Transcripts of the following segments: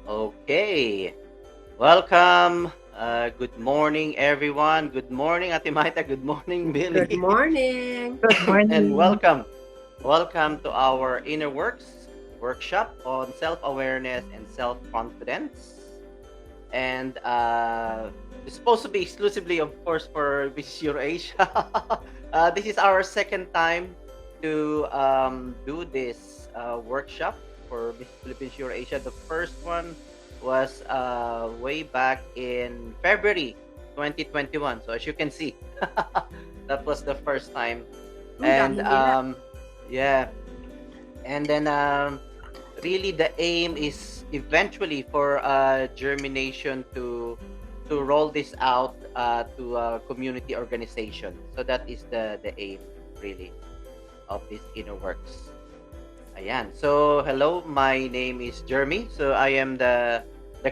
Okay. Welcome. Good morning, everyone. Good morning, Ate Maita. Good morning, Good Billy. morning. Good And morning. welcome. Welcome to our Innerworks workshop on self awareness and self confidence. And it's supposed to be exclusively, of course, for Mrs. Euroasia. This is our second time to do this workshop for Mrs.Philippines Euroasia. The first one was way back in February 2021. So as you can see, that was the first time. Ang And dami nila. yeah, and then really the aim is eventually for germination to roll this out to a community organization. So that is the aim really of this inner works. Ayan. So hello, my name is Jeremy. So I am the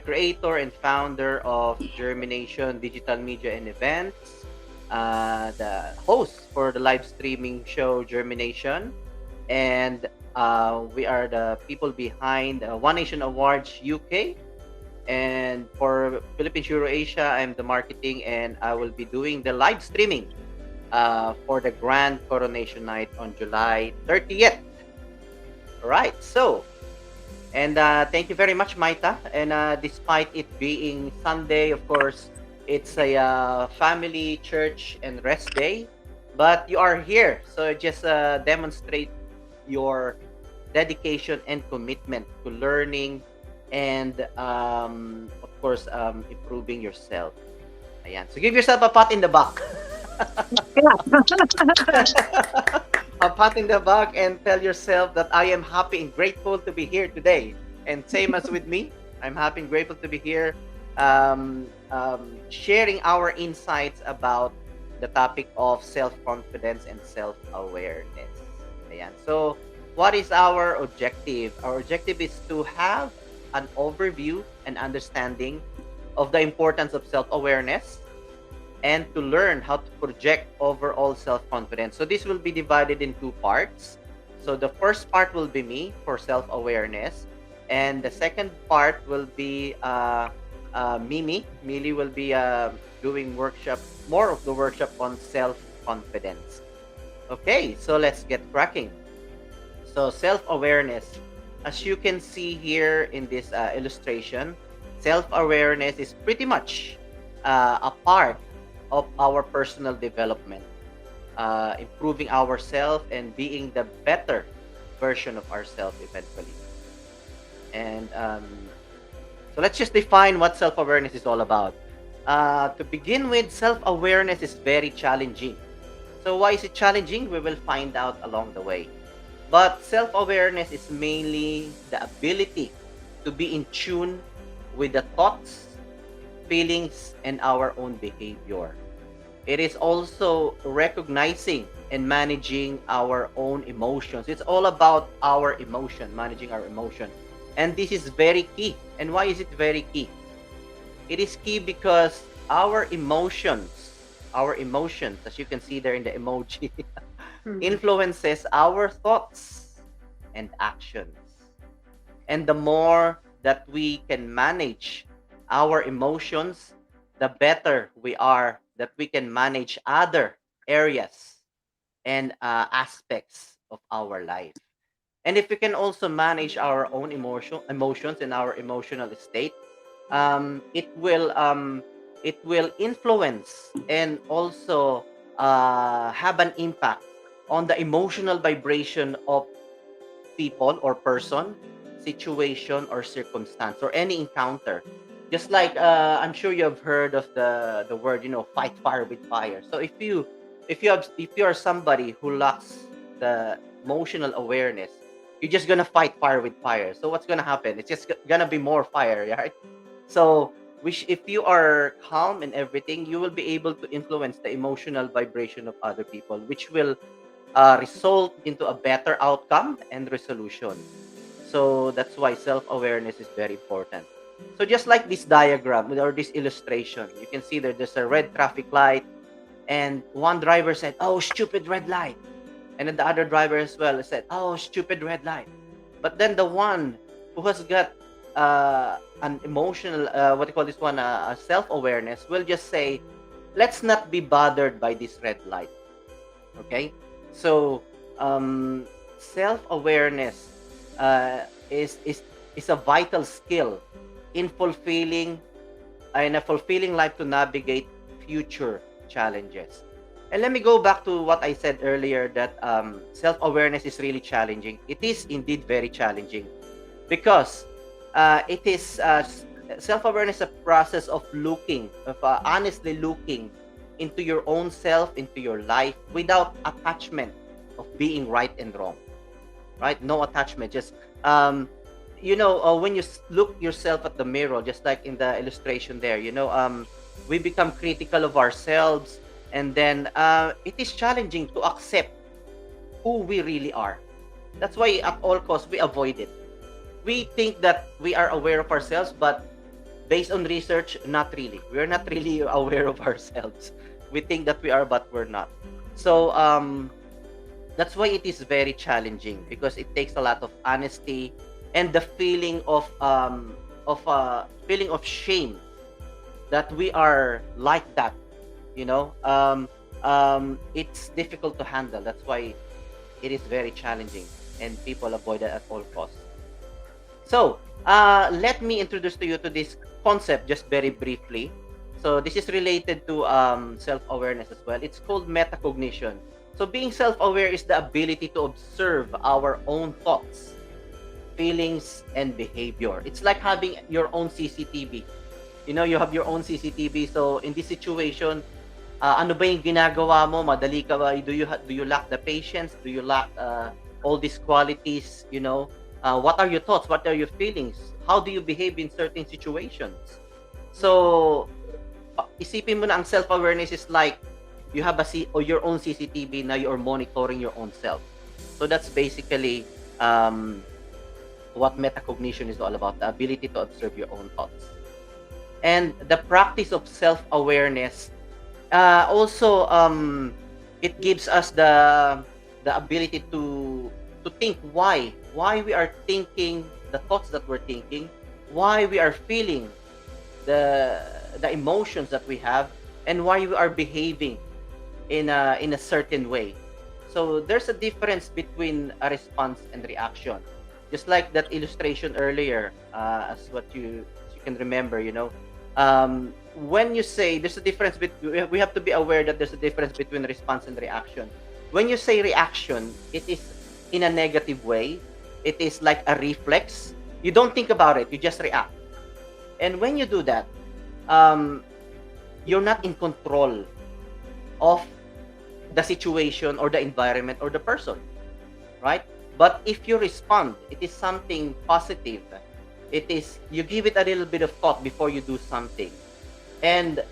creator and founder of Germination Digital Media and Events, the host for the live streaming show Germination, and we are the people behind One Nation Awards UK. And for Philippines Euroasia, I'm the marketing, and I will be doing the live streaming for the Grand Coronation Night on July 30th. All right, so and thank you very much, Maita. And despite it being Sunday, of course, it's a family, church, and rest day. But you are here, so just demonstrate your dedication and commitment to learning and, of course, improving yourself. Ayan. So give yourself a pat in the back. A pat in the back and tell yourself that I am happy and grateful to be here today. And same as with me, I'm happy and grateful to be here, sharing our insights about the topic of self-confidence and self-awareness. Ayan. So, what is our objective? Our objective is to have an overview and understanding of the importance of self-awareness and to learn how to project overall self-confidence. So this will be divided in two parts. So the first part will be me for self-awareness, and the second part will be Mimi. Mili will be doing workshop, more of the workshop on self-confidence. Okay, so let's get cracking. So self-awareness, as you can see here in this illustration, self-awareness is pretty much a part of our personal development, improving ourselves and being the better version of ourselves eventually. And so let's just define what self-awareness is all about. To begin with, self-awareness is very challenging. So why is it challenging? We will find out along the way. But self-awareness is mainly the ability to be in tune with the thoughts, feelings, and our own behavior. It is also recognizing and managing our own emotions. It's all about our emotion, managing our emotion. And this is very key. And why is it very key? It is key because our emotions, as you can see there in the emoji, Mhm. influences our thoughts and actions. And the more that we can manage our emotions, the better we are that we can manage other areas and aspects of our life. And if we can also manage our own emotions and our emotional state, it will influence and also have an impact on the emotional vibration of people or person, situation or circumstance or any encounter. Just like I'm sure you have heard of the word, fight fire with fire. So if you are somebody who lacks the emotional awareness, you're just gonna fight fire with fire. So what's gonna happen? It's just gonna be more fire, right? So which if you are calm and everything, you will be able to influence the emotional vibration of other people, which will result into a better outcome and resolution. So that's why self-awareness is very important. So just like this diagram or this illustration, you can see there's a red traffic light, and one driver said, "Oh, stupid red light," and then the other driver as well said, "Oh, stupid red light." But then the one who has got an emotional, what do you call this one, self-awareness, will just say, let's not be bothered by this red light. Okay, so um, self-awareness uh, is is is a vital skill in fulfilling life to navigate future challenges. And let me go back to what I said earlier, that self-awareness is really challenging. It is indeed very challenging because it is self-awareness, a process of honestly looking into your own self, into your life, without attachment of being right and wrong. Right? No attachment. Just when you look yourself at the mirror, just like in the illustration there, we become critical of ourselves, and then it is challenging to accept who we really are. That's why at all costs we avoid it. We think that we are aware of ourselves, but based on research, not really. We're not really aware of ourselves. We think that we are, but we're not. So that's why it is very challenging, because it takes a lot of honesty and the feeling of shame that we are like that. It's difficult to handle. That's why it is very challenging, and people avoid it at all costs. So, let me introduce to you to this concept just very briefly. So, this is related to self-awareness as well. It's called metacognition. So, being self-aware is the ability to observe our own thoughts, feelings, and behavior. It's like having your own CCTV. You have your own CCTV. So, in this situation, ano ba yung ginagawa mo? Madali ka ba? Do you lack the patience? Do you lack all these qualities? What are your thoughts? What are your feelings? How do you behave in certain situations? So, isipin mo na, ang self-awareness is like you have or your own CCTV na you're monitoring your own self. So that's basically what metacognition is all about, the ability to observe your own thoughts. And the practice of self-awareness also it gives us the ability to think why we are thinking the thoughts that we're thinking, why we are feeling the emotions that we have, and why we are behaving in a certain way. So there's a difference between a response and reaction. Just like that illustration earlier, as what you can remember, when you say there's a difference we have to be aware that there's a difference between response and reaction. When you say reaction, it is in a negative way. It is like a reflex. You don't think about it, you just react. And when you do that, you're not in control of the situation or the environment or the person, right? But if you respond, it is something positive. It is, you give it a little bit of thought before you do something. And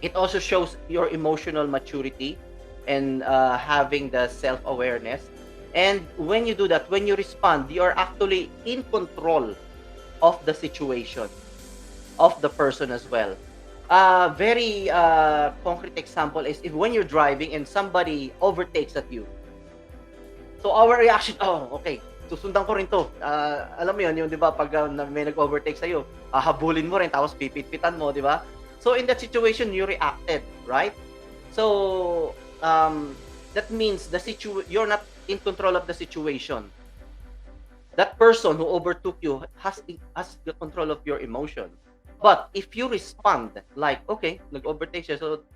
it also shows your emotional maturity and having the self-awareness. And when you do that, when you respond, you are actually in control of the situation, of the person as well. Very concrete example is if when you're driving and somebody overtakes at you. So our reaction, oh, okay, susundan ko rin to. Alam mo yun, di ba, pag may nag-overtake sa'yo, habulin mo rin, tapos pipit-pitan mo, di ba? So in that situation, you reacted, right? So that means you're not in control of the situation. That person who overtook you has the control of your emotion. But if you respond like, okay, nag-overtake siya, so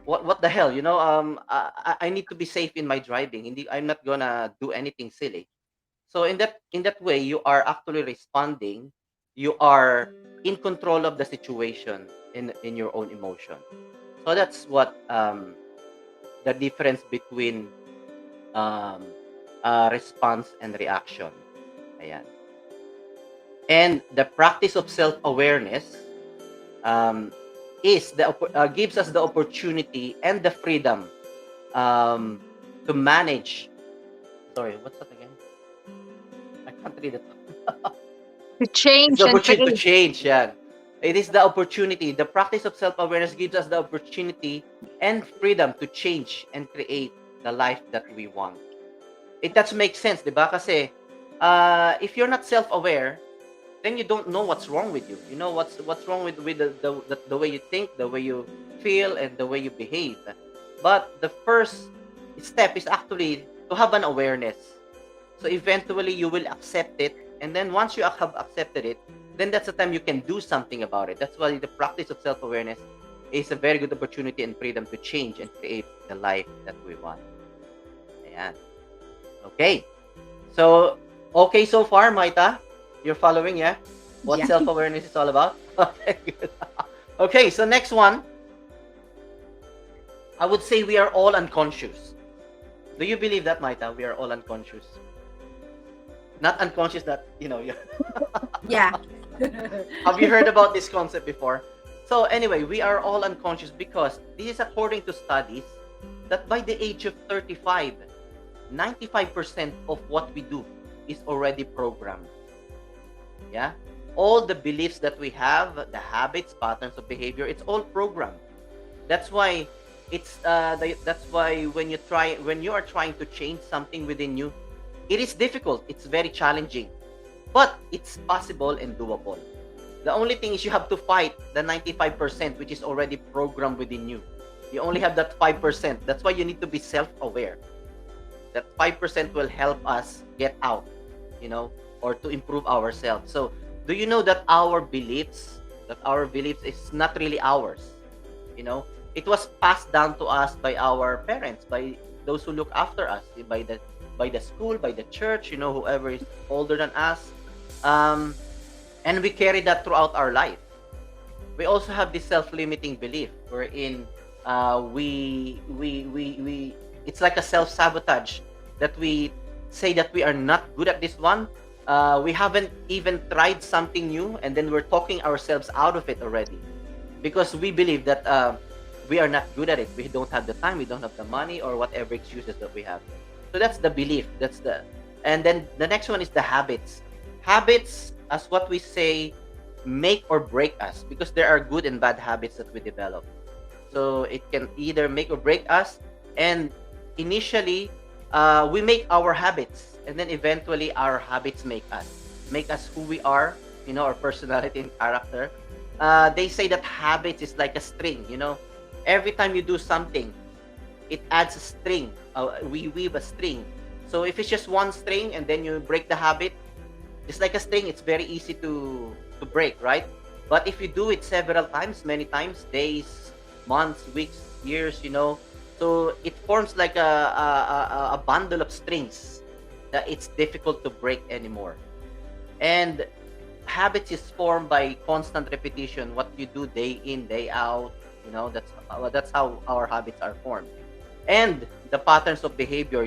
what the hell, I need to be safe in my driving. I'm not gonna do anything silly. So in that way, you are actually responding. You are in control of the situation in your own emotion. So that's what the difference between um, response and reaction. Ayan. And the practice of self-awareness um, gives us the opportunity and the freedom um, to manage. Sorry, what's that again? I can't read it. To It's change the and opportunity to create. change. Yeah, it is the opportunity. The practice of self-awareness gives us the opportunity and freedom to change and create the life that we want. It does make sense, di ba? Kasi if you're not self-aware, then you don't know what's wrong with you. You know what's wrong with the way you think, the way you feel, and the way you behave. But the first step is actually to have an awareness. So eventually you will accept it, and then once you have accepted it, then that's the time you can do something about it. That's why the practice of self-awareness is a very good opportunity and freedom to change and create the life that we want. Ayan. Okay. So, okay so far, Maita? You're following, yeah? What Yeah. self-awareness is all about? Okay, good. Okay, so next one, I would say we are all unconscious. Do you believe that, Maita? We are all unconscious. Not unconscious that, Yeah. have you heard about this concept before? So anyway, we are all unconscious because this is according to studies that by the age of 35, 95% of what we do is already programmed. Yeah, all the beliefs that we have, the habits, patterns of behavior, it's all programmed. That's why that's why when you are trying to change something within you, it is difficult, it's very challenging, but it's possible and doable. The only thing is you have to fight the 95% which is already programmed within you. You only have that 5%. That's why you need to be self-aware. That 5% will help us get out, you know, or to improve ourselves. So, do you know that our beliefs is not really ours? You know, it was passed down to us by our parents, by those who look after us, by the school, by the church, whoever is older than us. Um, and we carry that throughout our life. We also have this self-limiting belief wherein we it's like a self-sabotage that we say that we are not good at this one. We haven't even tried something new, and then we're talking ourselves out of it already because we believe that we are not good at it. We don't have the time, we don't have the money, or whatever excuses that we have. So that's the belief. And then the next one is the habits. Habits, as what we say, make or break us because there are good and bad habits that we develop. So it can either make or break us. And initially, we make our habits, and then eventually our habits make us who we are. Our personality and character. They say that habits is like a string. Every time you do something, it adds a string. We weave a string. So if it's just one string and then you break the habit, just like a string, it's very easy to break, right? But if you do it several times, many times, days, months, weeks, years, so it forms like a bundle of strings that it's difficult to break anymore. And habits is formed by constant repetition, what you do day in, day out. That's how our habits are formed. And the patterns of behavior,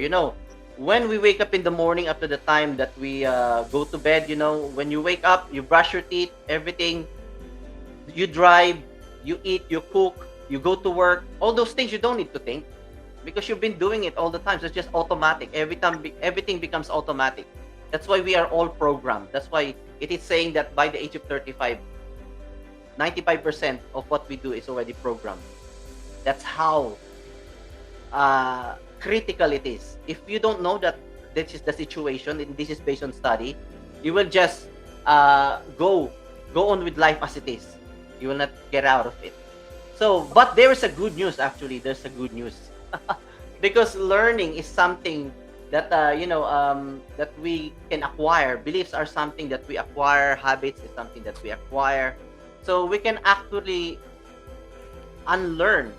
when we wake up in the morning after the time that we go to bed, when you wake up, you brush your teeth, everything, you drive, you eat, you cook, you go to work, all those things you don't need to think because you've been doing it all the time. So it's just automatic. Every time everything becomes automatic. That's why we are all programmed. That's why it is saying that by the age of 35, 95% of what we do is already programmed. That's how critical it is. If you don't know that this is the situation, and this is based on study, you will just go on with life as it is. You will not get out of it. So, but there is a good news. Actually, there's a good news because learning is something that that we can acquire. Beliefs are something that we acquire. Habits is something that we acquire. So we can actually unlearn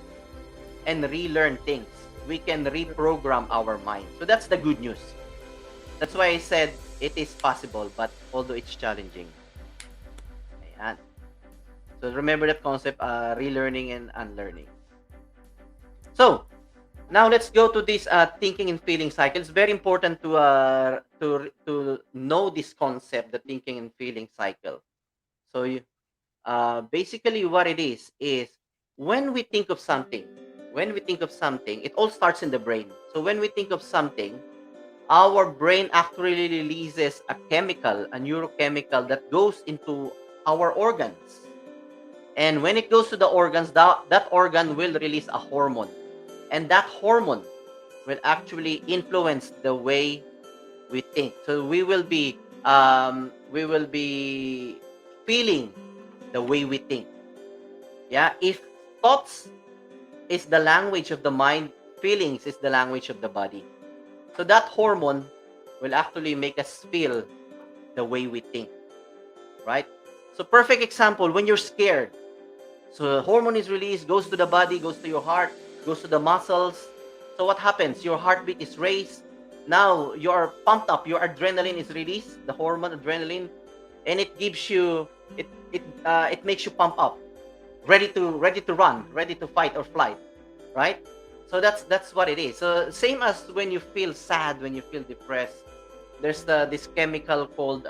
and relearn things. We can reprogram our mind. So that's the good news. That's why I said it is possible, but although it's challenging. Ayan. So remember that concept, relearning and unlearning. So now let's go to this thinking and feeling cycle. It's very important to know this concept, the thinking and feeling cycle. So basically what it is when we think of something, it all starts in the brain. So when we think of something, our brain actually releases a chemical, a neurochemical that goes into our organs. And when it goes to the organs, that organ will release a hormone. And that hormone will actually influence the way we think. So we will be feeling the way we think. Yeah, if thoughts is the language of the mind, feelings is the language of the body. So that hormone will actually make us feel the way we think, right? So perfect example, when you're scared, so hormone is released, goes to the body, goes to your heart, goes to the muscles. So what happens? Your heartbeat is raised. Now you are pumped up. Your adrenaline is released, the hormone adrenaline, and it gives you it makes you pump up, ready to run, ready to fight or flight, right? So that's what it is. So same as when you feel sad, when you feel depressed, there's this chemical called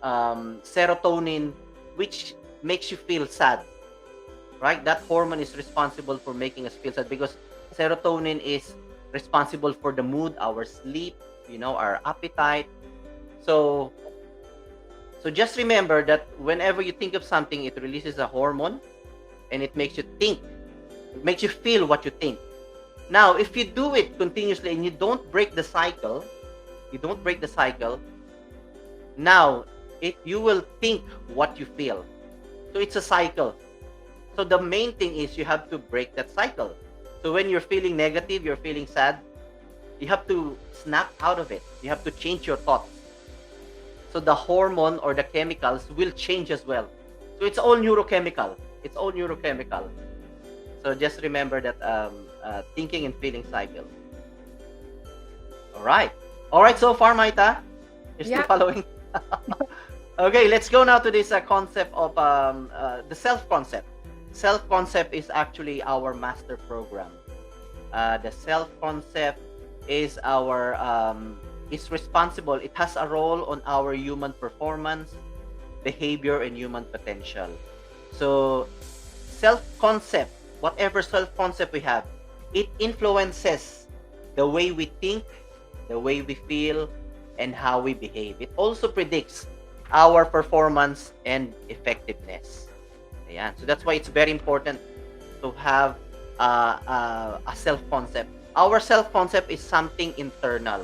serotonin, which makes you feel sad, right? That hormone is responsible for making us feel sad because serotonin is responsible for the mood, our sleep, our appetite. So just remember that whenever you think of something, it releases a hormone and it makes you think. It makes you feel what you think. Now, if you do it continuously and you don't break the cycle, now you will think what you feel. So it's a cycle. So the main thing is you have to break that cycle. So when you're feeling negative, you're feeling sad, you have to snap out of it. You have to change your thoughts. So the hormone or the chemicals will change as well. So it's all neurochemical. It's all neurochemical. So just remember that thinking and feeling cycle. All right. All right. So far, Maita, you're still Yeah. following. Okay, let's go now to this concept of the self concept. Self concept is actually our master program. The self concept is our is responsible. It has a role on our human performance, behavior, and human potential. So self concept, whatever self concept we have, it influences the way we think, the way we feel, and how we behave. It also predicts our performance and effectiveness. Ayan. So that's why it's very important to have a self-concept. Our self-concept is something internal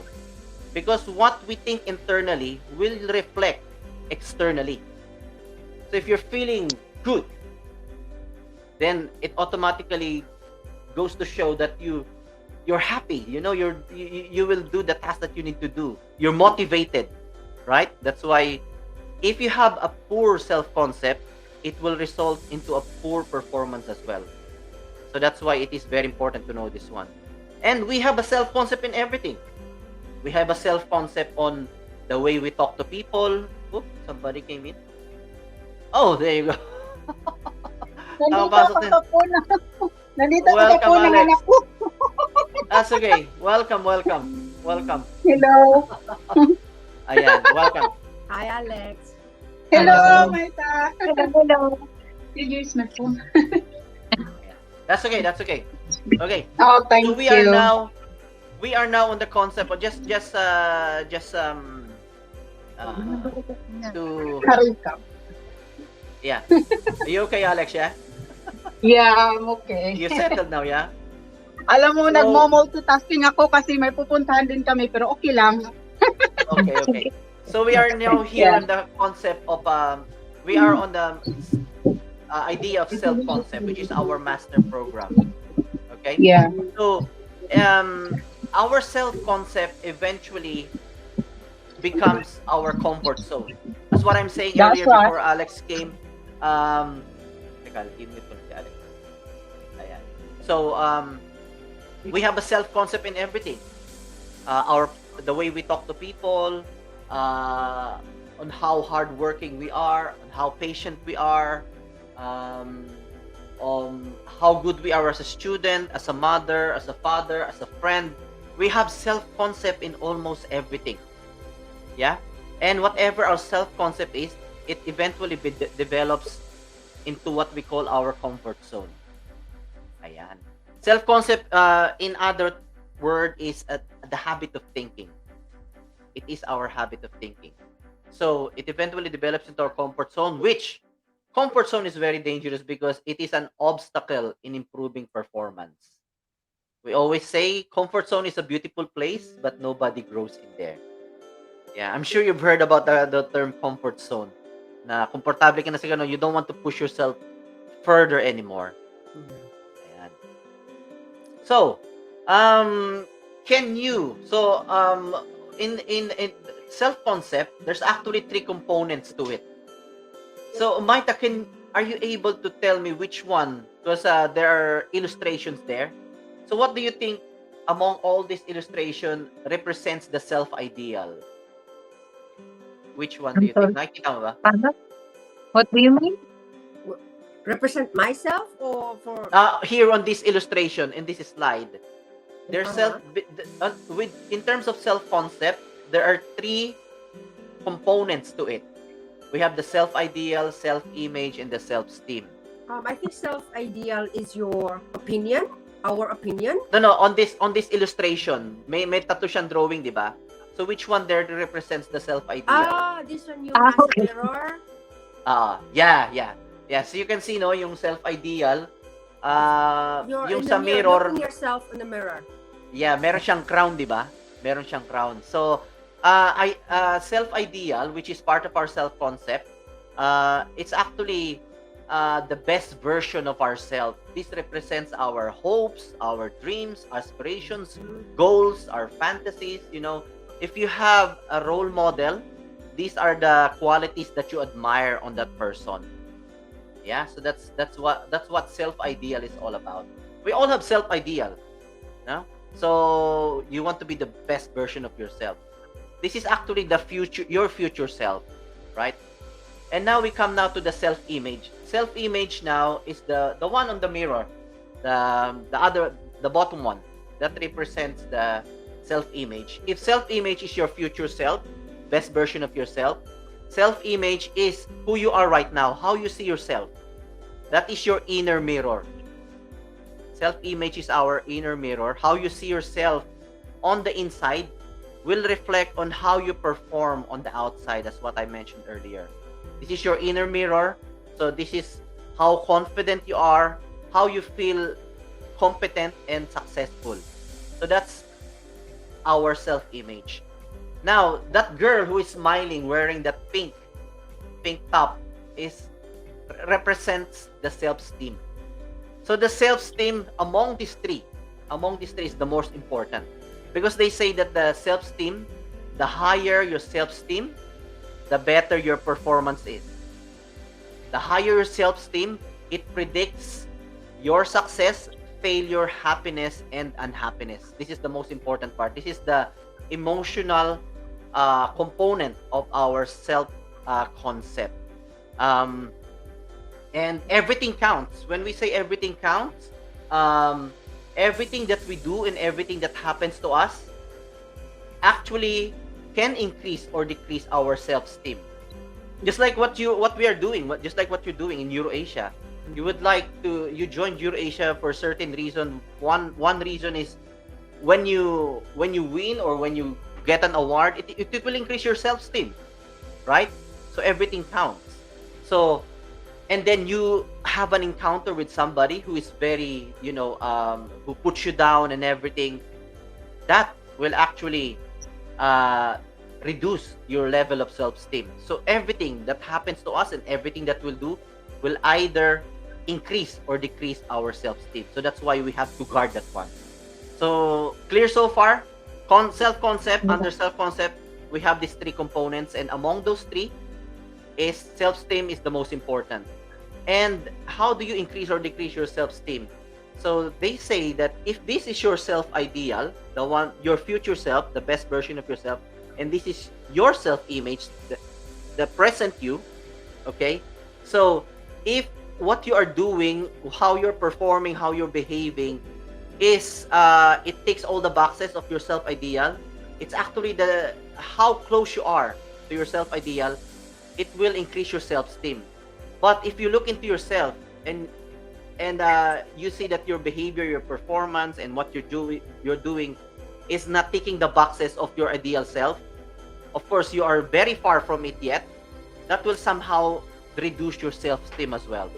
because what we think internally will reflect externally. So if you're feeling good, then it automatically goes to show that you're happy. You will do the task that you need to do. You're motivated, right? That's why if you have a poor self-concept, it will result into a poor performance as well. So that's why it is very important to know this one. And we have a self-concept in everything. We have a self-concept on the way we talk to people. Oop, somebody came in. Oh, there you go. Nandito Nakapasok ako din. sa puno. Nandito ako sa Welcome, puno ng Alex. anak ko. That's okay. Welcome, welcome. Welcome. Hello. Ayan, welcome. Hi, Alex. Hello, Hello. Maita. Hello. You use my phone. That's okay, that's okay. Okay. Oh, thank So we you. are now on the concept of just uh to Hurry ka. yeah. Are you okay, Alex? Yeah? Yeah, I'm okay. You settled now, yeah? Alam mo, So- nagmo-multitasking ako kasi may pupuntahan din kami, pero okay lang. Okay. So we are now here Yeah. on the concept of we are on the idea of self-concept, which is our master program. Okay? Yeah. So our self-concept eventually becomes our comfort zone. That's what I'm saying That's earlier right. before Alex came. Teka, i-mute ko na si Alex. Ayan. So we have a self-concept in everything. The way we talk to people, on how hardworking we are, on how patient we are, on how good we are as a student, as a mother, as a father, as a friend. We have self-concept in almost everything. Yeah? And whatever our self-concept is, it eventually develops into what we call our comfort zone. Ayan. Self-concept, in other word, is the habit of thinking. It is our habit of thinking. So it eventually develops into our comfort zone, which comfort zone is very dangerous because it is an obstacle in improving performance. We always say comfort zone is a beautiful place, but nobody grows in there. Yeah, I'm sure you've heard about the term comfort zone. Na komportable ka na sa ganun, you don't want to push yourself further anymore. Ayan. So, um, can you, in self-concept, there's actually three components to it. So, Maita, are you able to tell me which one? Because there are illustrations there. So, what do you think among all these illustration represents the self-ideal? Which one do I'm you think? sorry. Nakikita mo ba? Pardon? What do you mean? Represent myself or for Here on this illustration, in this slide, there's Uh-huh. with in terms of self-concept, there are three components to it. We have the self-ideal, self-image, and the self-esteem. I think self-ideal is your opinion, our opinion. No, on this illustration, may tatlo siyang drawing, di ba? So which one there represents the self-ideal? This one yung nasa Okay. mirror. Yeah. So you can see, no, yung self-ideal, You're yung in sa the mirror, mirror, looking yourself in the mirror. yeah, meron siyang crown, di ba? Meron siyang crown. So, self-ideal, which is part of our self-concept, it's actually the best version of ourselves. This represents our hopes, our dreams, aspirations, goals, our fantasies. If you have a role model, these are the qualities that you admire on that person. Yeah, so that's what self-ideal is all about. We all have self-ideal, no? So you want to be the best version of yourself. This is actually your future self, right? And now we come now to the self-image. Self-image now is the one on the mirror, the bottom one that represents the self-image. If self-image is your future self, best version of yourself, self-image is who you are right now, how you see yourself. That is your inner mirror. Self-image is our inner mirror. How you see yourself on the inside will reflect on how you perform on the outside. That's what I mentioned earlier. This is your inner mirror. So this is how confident you are, how you feel competent and successful. So that's our self-image. Now, that girl who is smiling wearing that pink top represents the self-esteem. So the self-esteem among these three is the most important, because they say that the self-esteem, the higher your self-esteem, the better your performance is. The higher your self-esteem, it predicts your success, failure, happiness, and unhappiness. This is the most important part. This is the emotional component of our self-concept. And everything counts. When we say everything counts, everything that we do and everything that happens to us actually can increase or decrease our self-esteem. Just like what we are doing, just like what you're doing in Euroasia. You joined Euroasia for a certain reason. One reason is when you win or when you get an award, it will increase your self-esteem, right? So everything counts. So, and then you have an encounter with somebody who is very, who puts you down and everything. That will actually reduce your level of self-esteem. So everything that happens to us and everything that we'll do will either increase or decrease our self-esteem. So that's why we have to guard that one. So clear so far? Self-concept, under self-concept, we have these three components, and among those three is self-esteem is the most important. And how do you increase or decrease your self-esteem? So they say that if this is your self-ideal, the one, your future self, the best version of yourself, and this is your self-image, the present you, okay? So if what you are doing, how you're performing, how you're behaving is it ticks all the boxes of your self-ideal, it's actually how close you are to your self-ideal, it will increase your self-esteem. But if you look into yourself and you see that your behavior, your performance, and what you're doing is not ticking the boxes of your ideal self, of course you are very far from it yet, that will somehow reduce your self-esteem as well.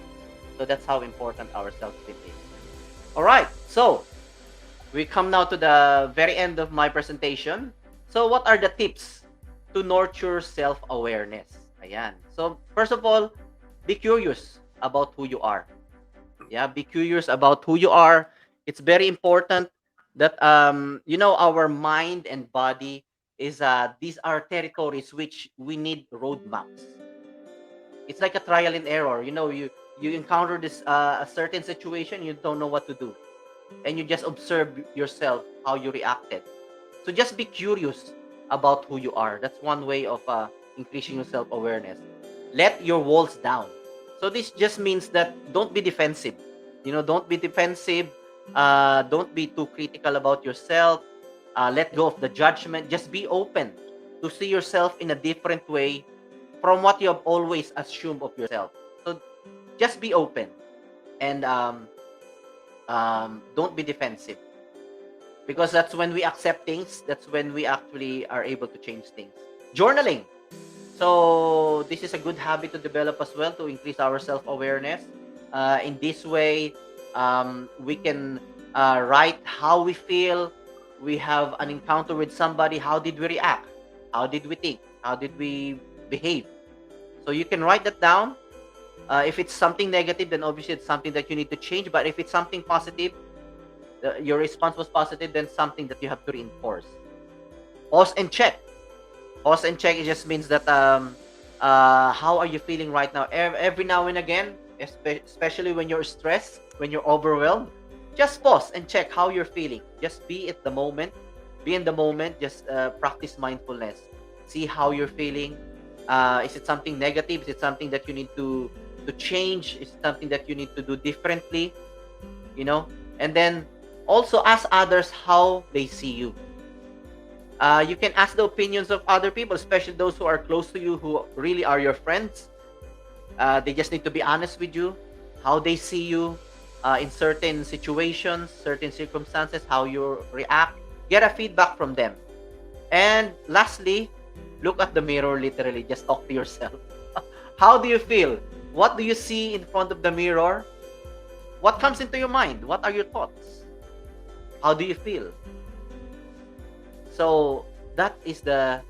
So that's how important our self-esteem is. All right, so we come now to the very end of my presentation. So what are the tips to nurture self-awareness. Ayan. So, first of all, be curious about who you are. Yeah, be curious about who you are. It's very important that our mind and body is these are territories which we need roadmaps. It's like a trial and error. You encounter this a certain situation, you don't know what to do, and you just observe yourself how you reacted. So just be curious about who you are. That's one way of increasing your self awareness. Let your walls down. So this just means that don't be defensive. Don't be defensive. Don't be too critical about yourself. Let go of the judgment. Just be open to see yourself in a different way from what you have always assumed of yourself. So just be open and don't be defensive, because that's when we accept things. That's when we actually are able to change things. Journaling. So this is a good habit to develop as well to increase our self-awareness. In this way, we can write how we feel. We have an encounter with somebody. How did we react? How did we think? How did we behave? So you can write that down. If it's something negative, then obviously it's something that you need to change. But if it's something positive, your response was positive, then something that you have to reinforce. Pause and check. Pause and check, it just means that how are you feeling right now? Every now and again, especially when you're stressed, when you're overwhelmed, just pause and check how you're feeling. Just be at the moment. Be in the moment. Just practice mindfulness. See how you're feeling. Is it something negative? Is it something that you need to change? Is it something that you need to do differently? And then also ask others how they see you. You can ask the opinions of other people, especially those who are close to you, who really are your friends. They just need to be honest with you, how they see you in certain situations, certain circumstances, how you react. Get a feedback from them. And lastly, look at the mirror, literally. Just talk to yourself. How do you feel? What do you see in front of the mirror? What comes into your mind? What are your thoughts? How do you feel? So that is the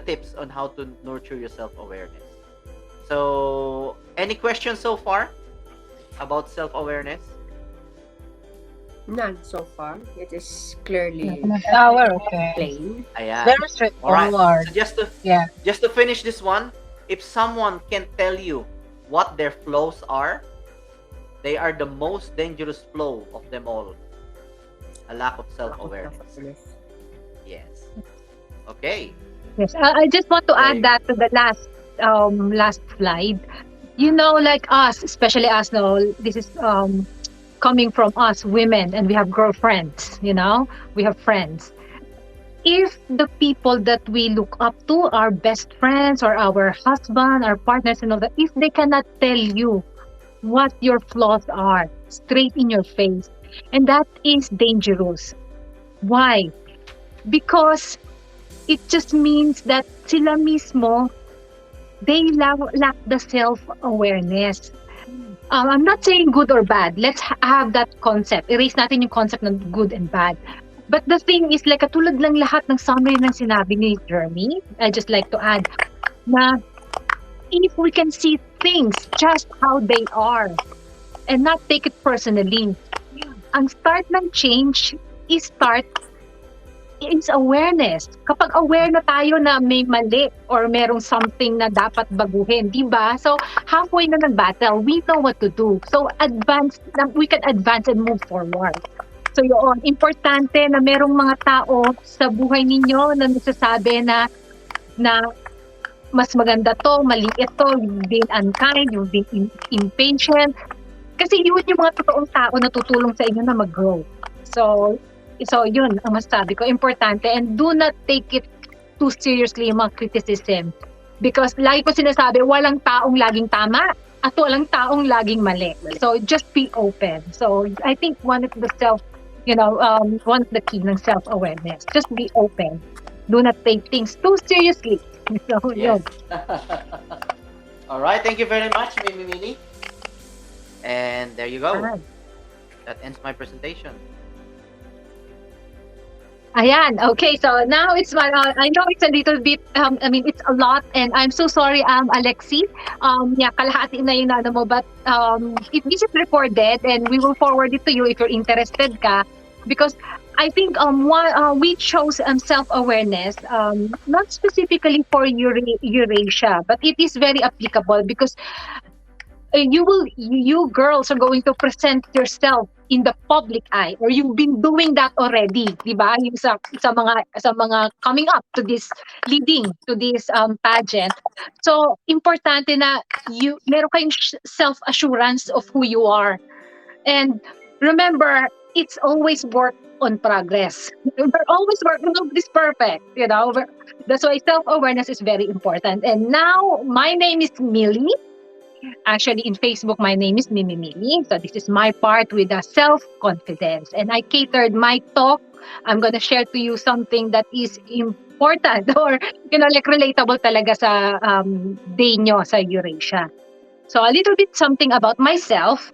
tips on how to nurture your self-awareness. So any questions so far about self-awareness? None so far. It is clearly Okay. plain. Ayan. Very All right. straightforward. So Yeah. just to finish this one, if someone can tell you what their flaws are, they are the most dangerous flaw of them all. A lack of self-awareness. Yes. Okay. Yes. I just want to Very add that to the last slide. Like us, especially us now, this is coming from us women, and we have girlfriends, we have friends. If the people that we look up to, our best friends or our husband, our partners and all that, if they cannot tell you what your flaws are straight in your face, and that is dangerous. Why? Because it just means that sila mismo, they lack the self-awareness. I'm not saying good or bad. Let's have that concept. Erase natin yung concept ng good and bad. But the thing is, like, katulad lang lahat ng summary ng sinabi ni Jeremy, I just like to add na if we can see things just how they are and not take it personally, ang start ng change is awareness. Kapag aware na tayo na may mali or merong something na dapat baguhin, di ba? So, halfway na ng battle, we know what to do. So, we can advance and move forward. So, yun, importante na merong mga tao sa buhay ninyo na nagsasabi na mas maganda to, mali ito, you've been unkind, you've been impatient. Kasi yun yung mga totoong tao na tutulong sa inyo na mag-grow. So yun ang masasabi ko, importante, and do not take it too seriously yung mga criticism, because lagi ko sinasabi, walang taong laging tama at walang taong laging mali. So just be open. So I think one of the key ng self-awareness, just be open. Do not take things too seriously. So Yes. yun. All right. Thank you very much, Mimi. And there you go. Alright. That ends my presentation. Ayan, okay. So now it's my, I know it's a little bit, I mean, it's a lot, and I'm so sorry, Alexi. Yeah, kalahati na yung ano mo, but if this is recorded, and we will forward it to you if you're interested ka, because I think we chose self-awareness, not specifically for Eurasia, but it is very applicable because you girls are going to present yourself in the public eye, or you've been doing that already, di ba? Yung sa mga coming up to this, leading to this pageant. So importante na meron kayong self assurance of who you are. And remember, it's always work on progress. We're always working. Nobody's perfect, you know. That's why self awareness is very important. And now my name is Millie. Actually, in Facebook, my name is Mimi Mimi. So this is my part with the self-confidence. And I catered my talk. I'm gonna share to you something that is important or, like relatable talaga sa day nyo sa Eurasia. So a little bit something about myself.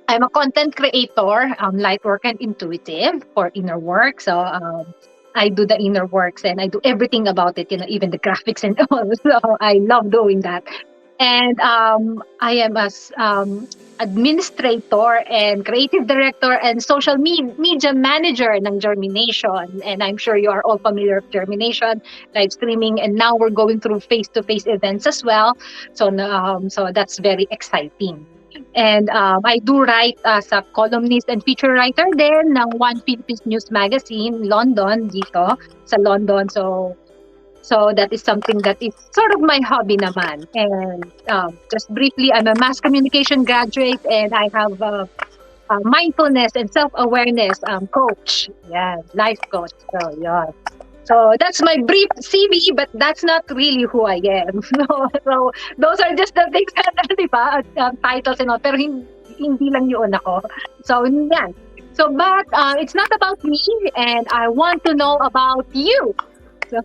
I'm a content creator, light work and intuitive for Innerworks. So I do the Innerworks and I do everything about it, even the graphics and all. So I love doing that. And I am as administrator and creative director and social media manager ng JhermiNATION. And I'm sure you are all familiar with JhermiNATION, live streaming, and now we're going through face-to-face events as well. So that's very exciting. And I do write as a columnist and feature writer din ng One Philippines News Magazine, London, dito sa London. So that is something that is sort of my hobby naman. And just briefly, I'm a mass communication graduate and I have a mindfulness and self-awareness coach. Yeah, life coach. So, yeah. So that's my brief CV, but that's not really who I am. So those are just the things that, di ba, titles and all. Pero hindi lang yun ako. So, yan. So, but it's not about me, and I want to know about you. So,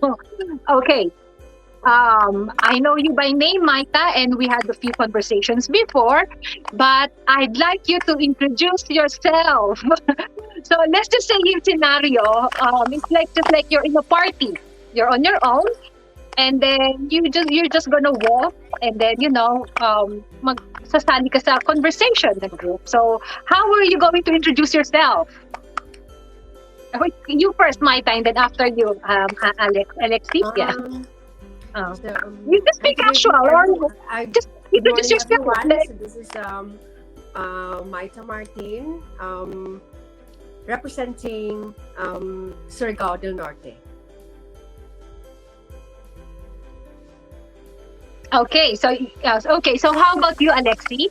okay. I know you by name, Maita, and we had a few conversations before, but I'd like you to introduce yourself. So let's just say yung scenario, it's like just like you're in a party. You're on your own, and then you're just gonna walk, and then magsasali ka sa conversation ng group. So how are you going to introduce yourself? Wait, you first, Maita, and then after you, Alexis. Yeah. So, You just be casual, or just good morning, introduce yourself. everyone. So this is Maita Martin, representing Surigao del Norte. Okay, so how about you, Alexi?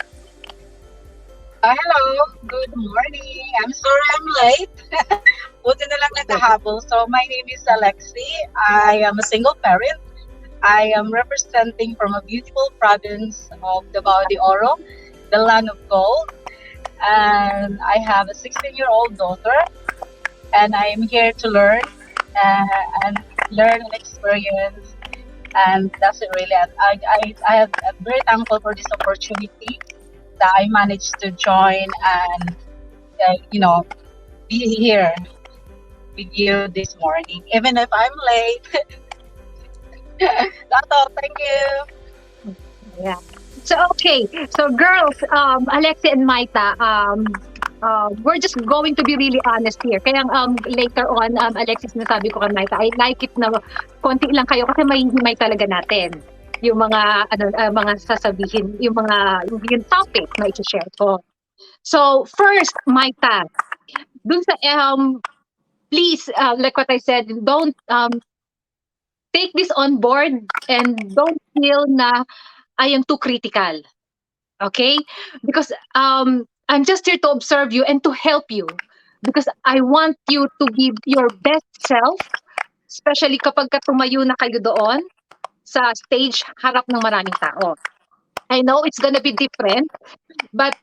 Hello, good morning. I'm sorry I'm late. Buti na lang nakahabol. So my name is Alexi. I am a single parent. I am representing from a beautiful province of Davao de Oro, the land of gold. And I have a 16-year-old daughter. And I am here to learn and learn and experience. And that's it really. I'm very thankful for this opportunity that I managed to join and, be here with you this morning. Even if I'm late. That's all. Thank you. Yeah. So okay, so girls, Alexi and Maita, we're just going to be really honest here. Kaya later on, Alexis, nasabi ko kay Maita, I like it na konti lang kayo kasi mahihimay talaga natin yung mga mga sasabihin, yung topic na i-share ko. So first, Maita, dun sa please, like what I said, don't take this on board and don't feel na I am too critical. Okay? Because I'm just here to observe you and to help you. Because I want you to be your best self, especially kapag tumayo na kayo doon sa stage harap ng maraming tao. I know it's gonna be different, but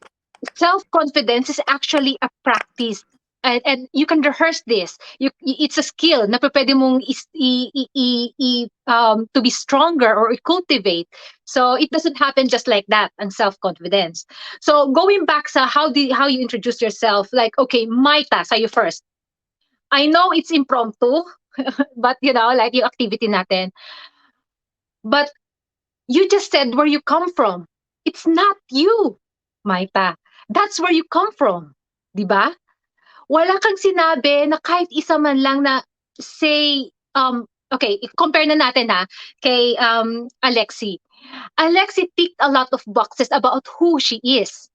self-confidence is actually a practice. And you can rehearse this. It's a skill na pwede mong to be stronger or cultivate. So it doesn't happen just like that. And self-confidence. So going back sa how you introduce yourself, like okay, Maita, sa'yo first. I know it's impromptu, but like yung activity natin. But you just said where you come from. It's not you, Maita. That's where you come from. 'Di ba? Wala kang sinabi na kahit isa man lang na say, okay, compare na natin kay Alexi. Alexi ticked a lot of boxes about who she is.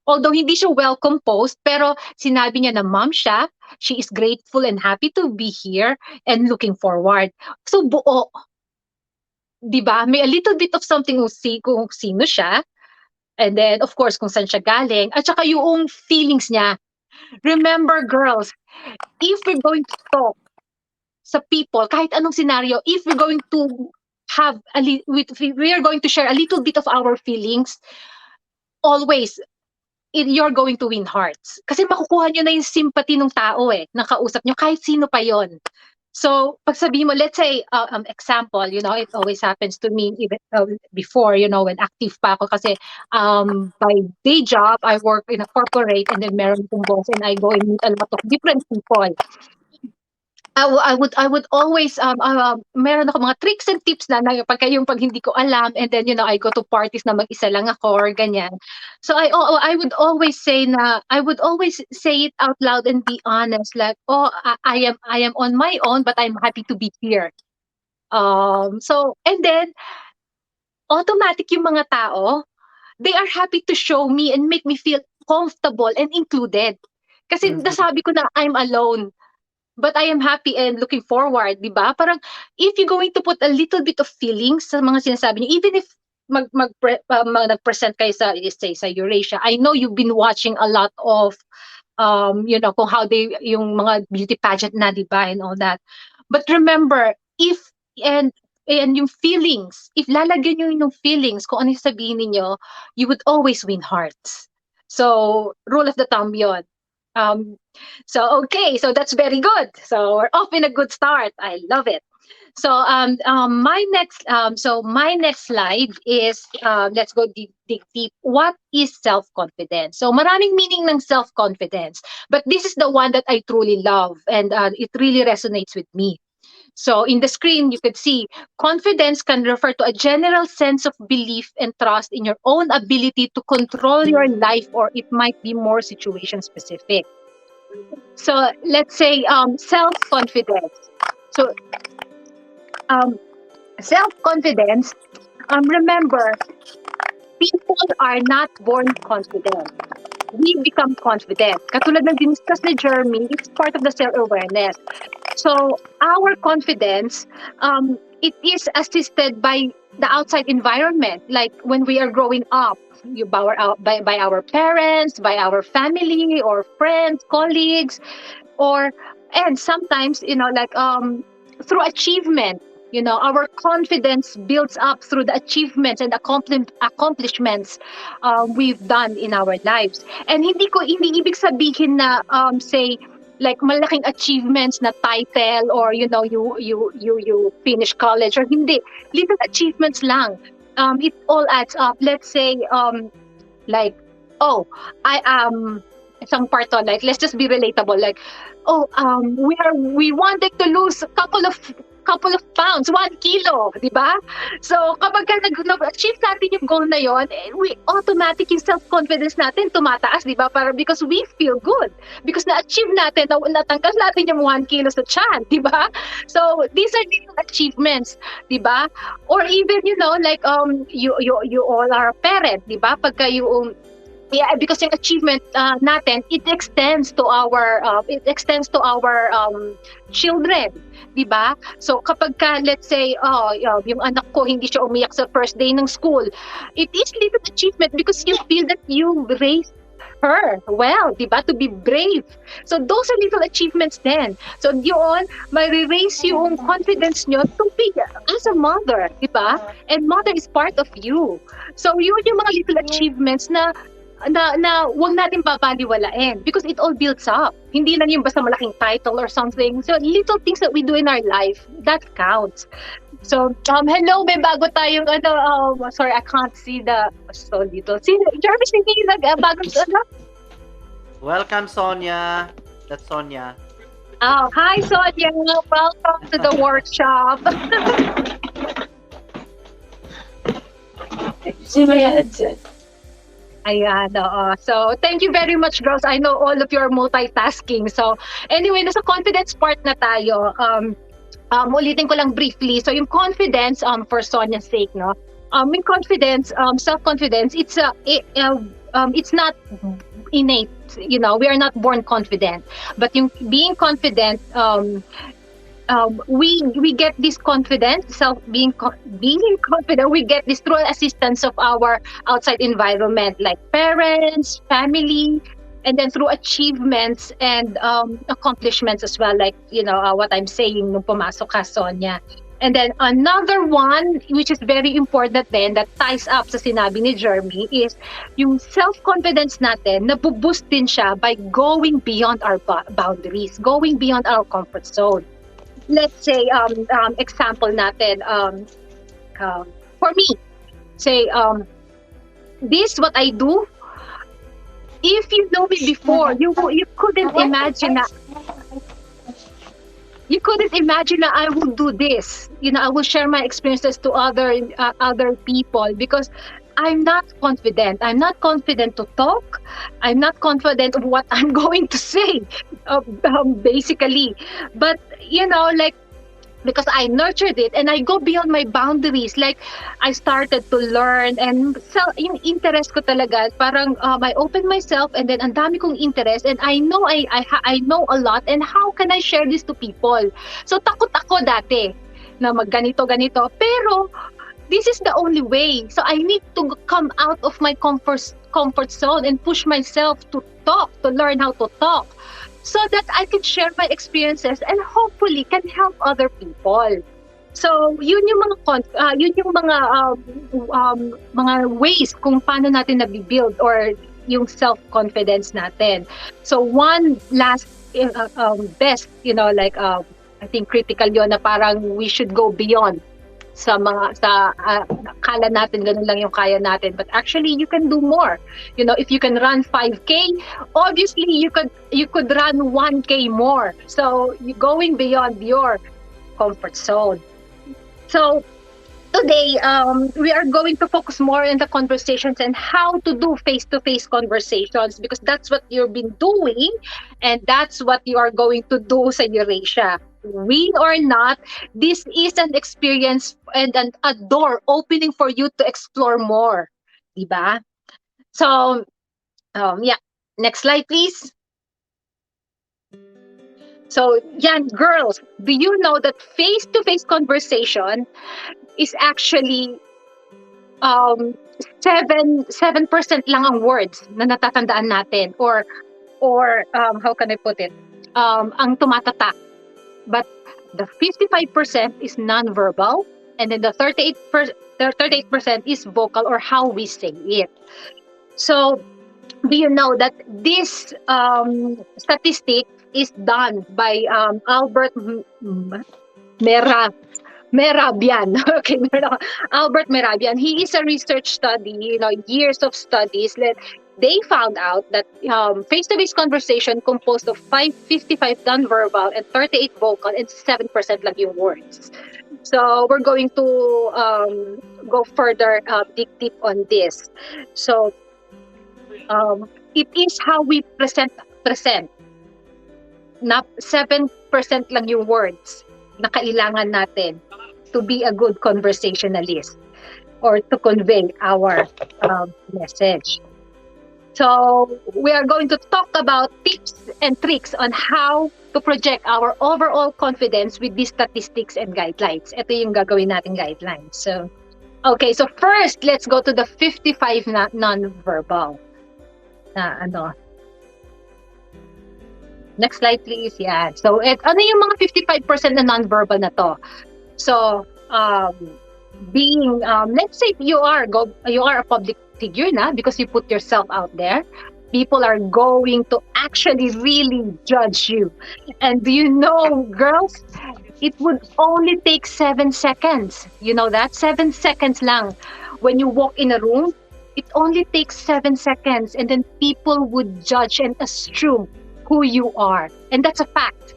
Although hindi siya well composed, pero sinabi niya na mom siya, she is grateful and happy to be here and looking forward. So buo, 'di ba? May a little bit of something kung sino siya, and then of course kung saan siya galing, at saka yung feelings niya. Remember girls, if we're going to talk sa people, kahit anong scenario, if we're going to we are going to share a little bit of our feelings, always you're going to win hearts. Kasi makukuha nyo na yung sympathy ng tao ng kausap nyo, kahit sino pa yon. So, pag sabihin mo, let's say, example, it always happens to me even before, when active pa ako. Kasi by day job, I work in a corporate and then meron akong boss and I go and meet a lot of different people. I would always meron ako mga tricks and tips na pag hindi ko alam, and then I go to parties na mag-isa lang ako or ganyan. So I would always say it out loud and be honest, like, I am on my own but I'm happy to be here. So and then automatic yung mga tao, they are happy to show me and make me feel comfortable and included. Kasi nasabi ko na I'm alone, but I am happy and looking forward, di ba? Parang, if you're going to put a little bit of feelings sa mga sinasabi niyo, even if nag-present kayo sa Eurasia, I know you've been watching a lot of, kung how yung mga beauty pageant na, di ba, and all that. But remember, and yung feelings, if lalagyan nyo yung feelings, kung ano yung sabihin niyo, you would always win hearts. So, rule of the thumb yun. So that's very good. So we're off in a good start. I love it. So my next slide is let's go dig deep. What is self-confidence? So maraming meaning ng self-confidence, but this is the one that I truly love, and it really resonates with me. So in the screen, you could see confidence can refer to a general sense of belief and trust in your own ability to control your life, or it might be more situation specific. So let's say self-confidence. So self-confidence, remember, people are not born confident. We become confident. Katulad ng diniscuss ni Jeremy, it's part of the self-awareness. So our confidence, it is assisted by the outside environment, like when we are growing up, by our parents, by our family or friends, colleagues, and sometimes through achievement. Our confidence builds up through the achievements and accomplishments we've done in our lives. And hindi ibig sabihin na say like malaking achievements na title, or you finish college, or hindi, little achievements lang. It all adds up. Let's say like, I am isang part on, like, let's just be relatable, like, we wanted to lose a couple of pounds, 1 kilo, di ba? So, kapag nag-achieve natin yung goal na yon, we automatic yung self-confidence natin tumataas, di ba? Because we feel good. Because na-achieve natin, natanggal natin yung 1 kilo sa tiyan, di ba? So, these are little achievements, di ba? Or even, like, you all are a parent, di ba? Pagka yung because yung achievement natin, it extends to our children, di ba? So kapag let's say yung anak ko hindi siya umiyak sa first day ng school, it is little achievement because you feel that you raised her well, di ba? To be brave. So those are little achievements then. So yun, may-raise yung confidence nyo to be as a mother, di ba? And mother is part of you. So yun yung mga little achievements na wag natin babaliwalain because it all builds up. Hindi lang yung basta malaking title or something. So little things that we do in our life, that counts. So hello, may bago tayong sorry, I can't see the so little. See, Jarvis, hindi bagong Welcome, Sonia. That's Sonia. Oh, hi, Sonia. Welcome to the workshop. Ayan, oo. So, thank you very much, girls. I know all of you are multitasking. So, anyway, nasa confidence part na tayo. Ulitin ko lang briefly. So, yung confidence, for Sonia's sake, no? In confidence, self-confidence, it's not innate. You know, we are not born confident. But yung being confident, we get this confidence, being confident, we get this through assistance of our outside environment, like parents, family, and then through achievements and accomplishments as well, like what I'm saying nung pumasok ka, Sonia. And then another one, which is very important then, that ties up sa sinabi ni Jeremy, is yung self-confidence natin, nabuboost din siya by going beyond our boundaries, going beyond our comfort zone. Let's say, example natin, for me, say, this what I do. If you know me before, you couldn't imagine that. You couldn't imagine that I would do this. I will share my experiences to other people because I'm not confident. I'm not confident to talk. I'm not confident of what I'm going to say, basically. But like, because I nurtured it and I go beyond my boundaries. Like, I started to learn, and yung interest ko talaga, parang I opened myself, and then ang dami kong interest, and I know I know a lot, and how can I share this to people? So takot ako dati na magganito ganito, pero this is the only way. So I need to come out of my comfort zone and push myself to talk, to learn how to talk, so that I can share my experiences and hopefully can help other people. So yun yung mga ways kung paano natin nabibuild or yung self-confidence natin. So one last best, I think critical yun na parang we should go beyond akala natin ganun lang yung kaya natin, but actually you can do more. If you can run 5K, obviously you could run 1K more. So you going beyond your comfort zone. So today, we are going to focus more on the conversations and how to do face-to-face conversations, because that's what you've been doing and that's what you are going to do sa Eurasia. Win or not, this is an experience and a door opening for you to explore more. Diba? So, yeah. Next slide, please. So, yan, girls, do you know that face-to-face conversation is actually 7% lang ang words na natatandaan natin, or how can I put it, ang tumatatak. But the 55% is non-verbal, and then the 38% is vocal, or how we say it. So do you know that this statistic is done by Albert Merabian. Okay, Albert Merabian. He is a research study, years of studies that they found out that face-to-face conversation composed of 55 non-verbal and 38 vocal and 7% lang yung words. So we're going to go further, dig deep on this. So it is how we present. Na 7% lang yung words na kailangan natin to be a good conversationalist or to convey our message. So we are going to talk about tips and tricks on how to project our overall confidence with these statistics and guidelines. Ito yung gagawin nating guidelines. So, okay, so first, let's go to the 55 non-verbal. Next slide, please. Yeah. So, ano yung mga 55% na non-verbal na to? So, being, let's say you are a public figure na, because you put yourself out there. People are going to actually really judge you. And do you know, girls, it would only take 7 seconds. You know that? 7 seconds lang. When you walk in a room, it only takes 7 seconds, and then people would judge and assume who you are. And that's a fact.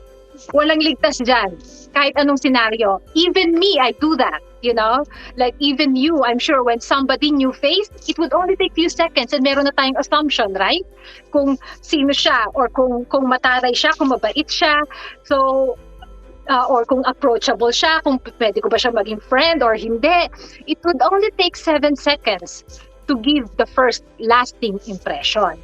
Walang ligtas dyan. Kahit anong scenario. Even me, I do that. You know? Like even you, I'm sure when somebody new face, it would only take few seconds and meron na tayong assumption, right? Kung sino siya or kung mataray siya, kung mabait siya. So, or kung approachable siya, kung pwede ko ba siya maging friend or hindi. It would only take 7 seconds to give the first lasting impression.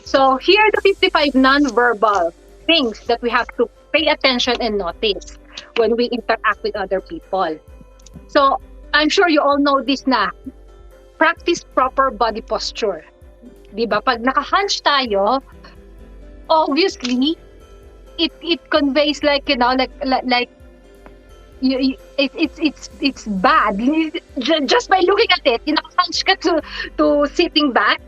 So here are the 55 non-verbal things that we have to pay attention and notice when we interact with other people. So I'm sure you all know this na. Practice proper body posture. Diba? Pag naka-hunch tayo, obviously, it conveys like, you know, like it's bad just by looking at it. You know, hunch ka to sitting back.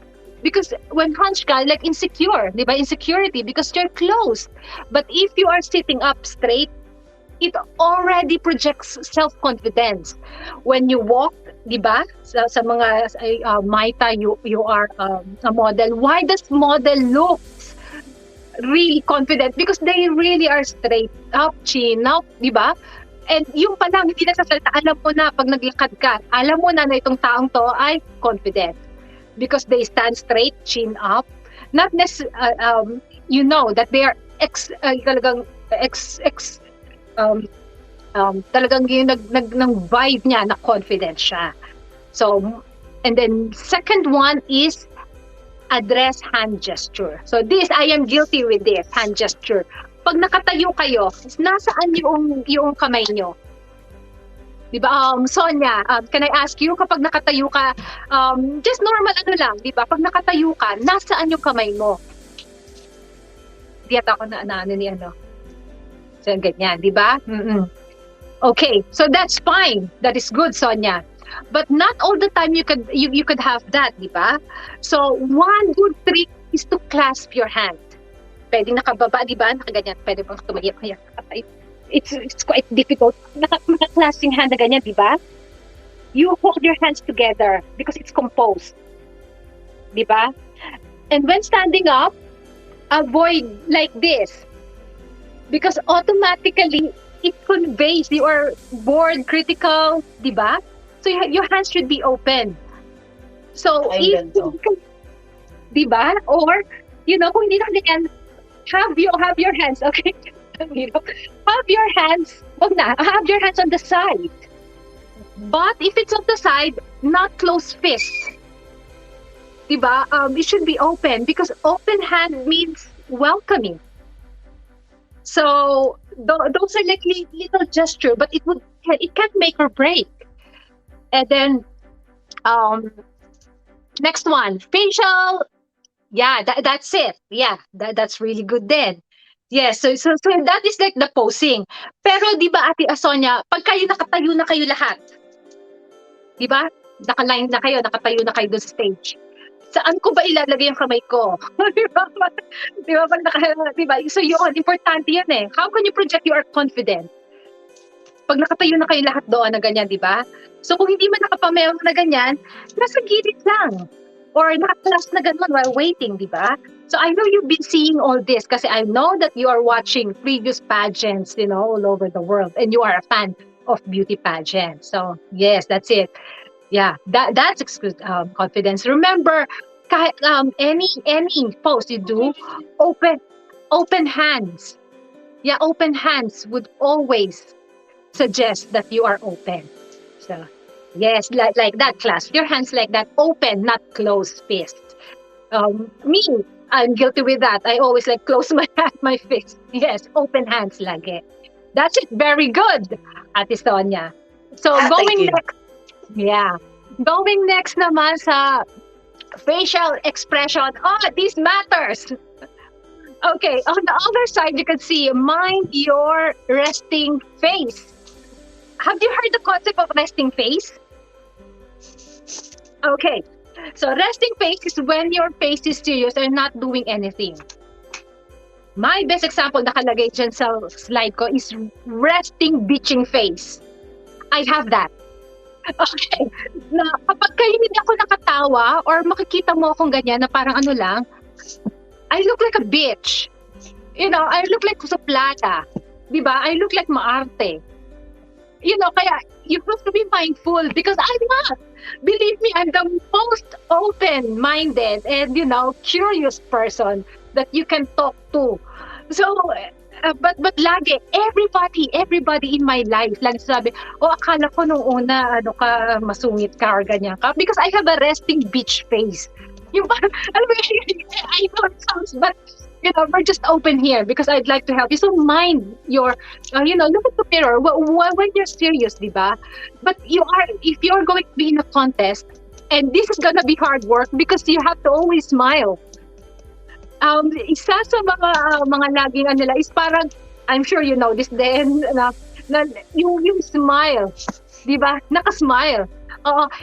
Because when hunched ka, like insecure, di ba? Insecurity because you're closed. But if you are sitting up straight, it already projects self-confidence. When you walk, di ba? Sa mga Maita, you are a model. Why does model look really confident? Because they really are straight up, chin up, di ba? And yung pa lang, hindi nagsasalita, alam mo na pag naglakad ka, alam mo na itong taong to ay confident. Because they stand straight, chin up. Not necessarily, you know that they are talagang yung ng vibe niya na confident siya. So, and then second one is address hand gesture. So this, I am guilty with this, hand gesture. Pag nakatayo kayo, nasaan yung kamay nyo? Diba, Sonia, can I ask you, kapag nakatayo ka, just normal lang, diba? Pag nakatayo ka, nasaan yung kamay mo? Di ata ako na ni ano. So, ganyan, diba? Okay, so that's fine. That is good, Sonia. But not all the time you could have that, diba? So, one good trick is to clasp your hand. Pwede nakababa, diba? Nakaganyan. Pwede bang tumayo kaya nakatayo. It's quite difficult. Naka-clasping hand na ganyan, di ba? You hold your hands together because it's composed. Di ba? And when standing up, avoid like this. Because automatically, it conveys you are bored, critical, di ba? So your hands should be open. So, di ba? Or, you know, kung hindi na ganyan, have your hands, okay? You know, have your hands on the side. But if it's on the side, not close fist. Diba? It should be open because open hand means welcoming. So those are like little gesture, but it can make or break. And then next one, facial. Yeah, that's it. Yeah, that's really good then. Yes, so that is like the posing. Pero di ba Ate Sonia, pag kayo nakatayo na kayo lahat, di ba? Naka-line na kayo, nakatayo na kayo doon sa stage. Saan ko ba ilalagay yung kamay ko? Di ba? Di ba? Di ba? So yun, importante yan eh. How can you project you are confident? Pag nakatayo na kayo lahat doon na ganyan, di ba? So kung hindi man nakapameo na ganyan, nasa gilid lang. Or naka-class na ganun while waiting, di ba? So I know you've been seeing all this because I know that you are watching previous pageants, you know, all over the world, and you are a fan of beauty pageants. So yes, that's it. Yeah, that's confidence. Remember, any pose you do, open hands. Yeah, open hands would always suggest that you are open. So yes, like that, clasp your hands like that, open, not closed fist. Me, I'm guilty with that. I always like close my fist. Yes, open hands lagi. That's it. Very good, Ate Sonia. So going next, yeah. Going next naman sa facial expression. Oh, this matters. Okay, on the other side, you can see mind your resting face. Have you heard the concept of resting face? Okay. So resting face is when your face is serious and not doing anything. My best example nakalagay dyan sa slide ko is resting bitching face. I have that. Okay. Na kapag kayo hindi ako nakatawa or makikita mo akong ganyan na parang ano lang, I look like a bitch. You know, I look like suplada. Di ba? I look like maarte. Kaya you have to be mindful because I'm not. Believe me, I'm the most open-minded and, curious person that you can talk to. So, but lagi, everybody in my life, lagi sabi, akala ko nung una, masungit ka or ganyan ka. Because I have a resting bitch face. Yung parang, alam mo, I know it sounds, but, we're just open here because I'd like to help you. So mind your, look at the mirror when you're serious, di ba? But if you're going to be in a contest, and this is gonna be hard work because you have to always smile. Isa sa mga laging nila is parang, I'm sure you know this then, na yung smile, di ba? Naka-smile.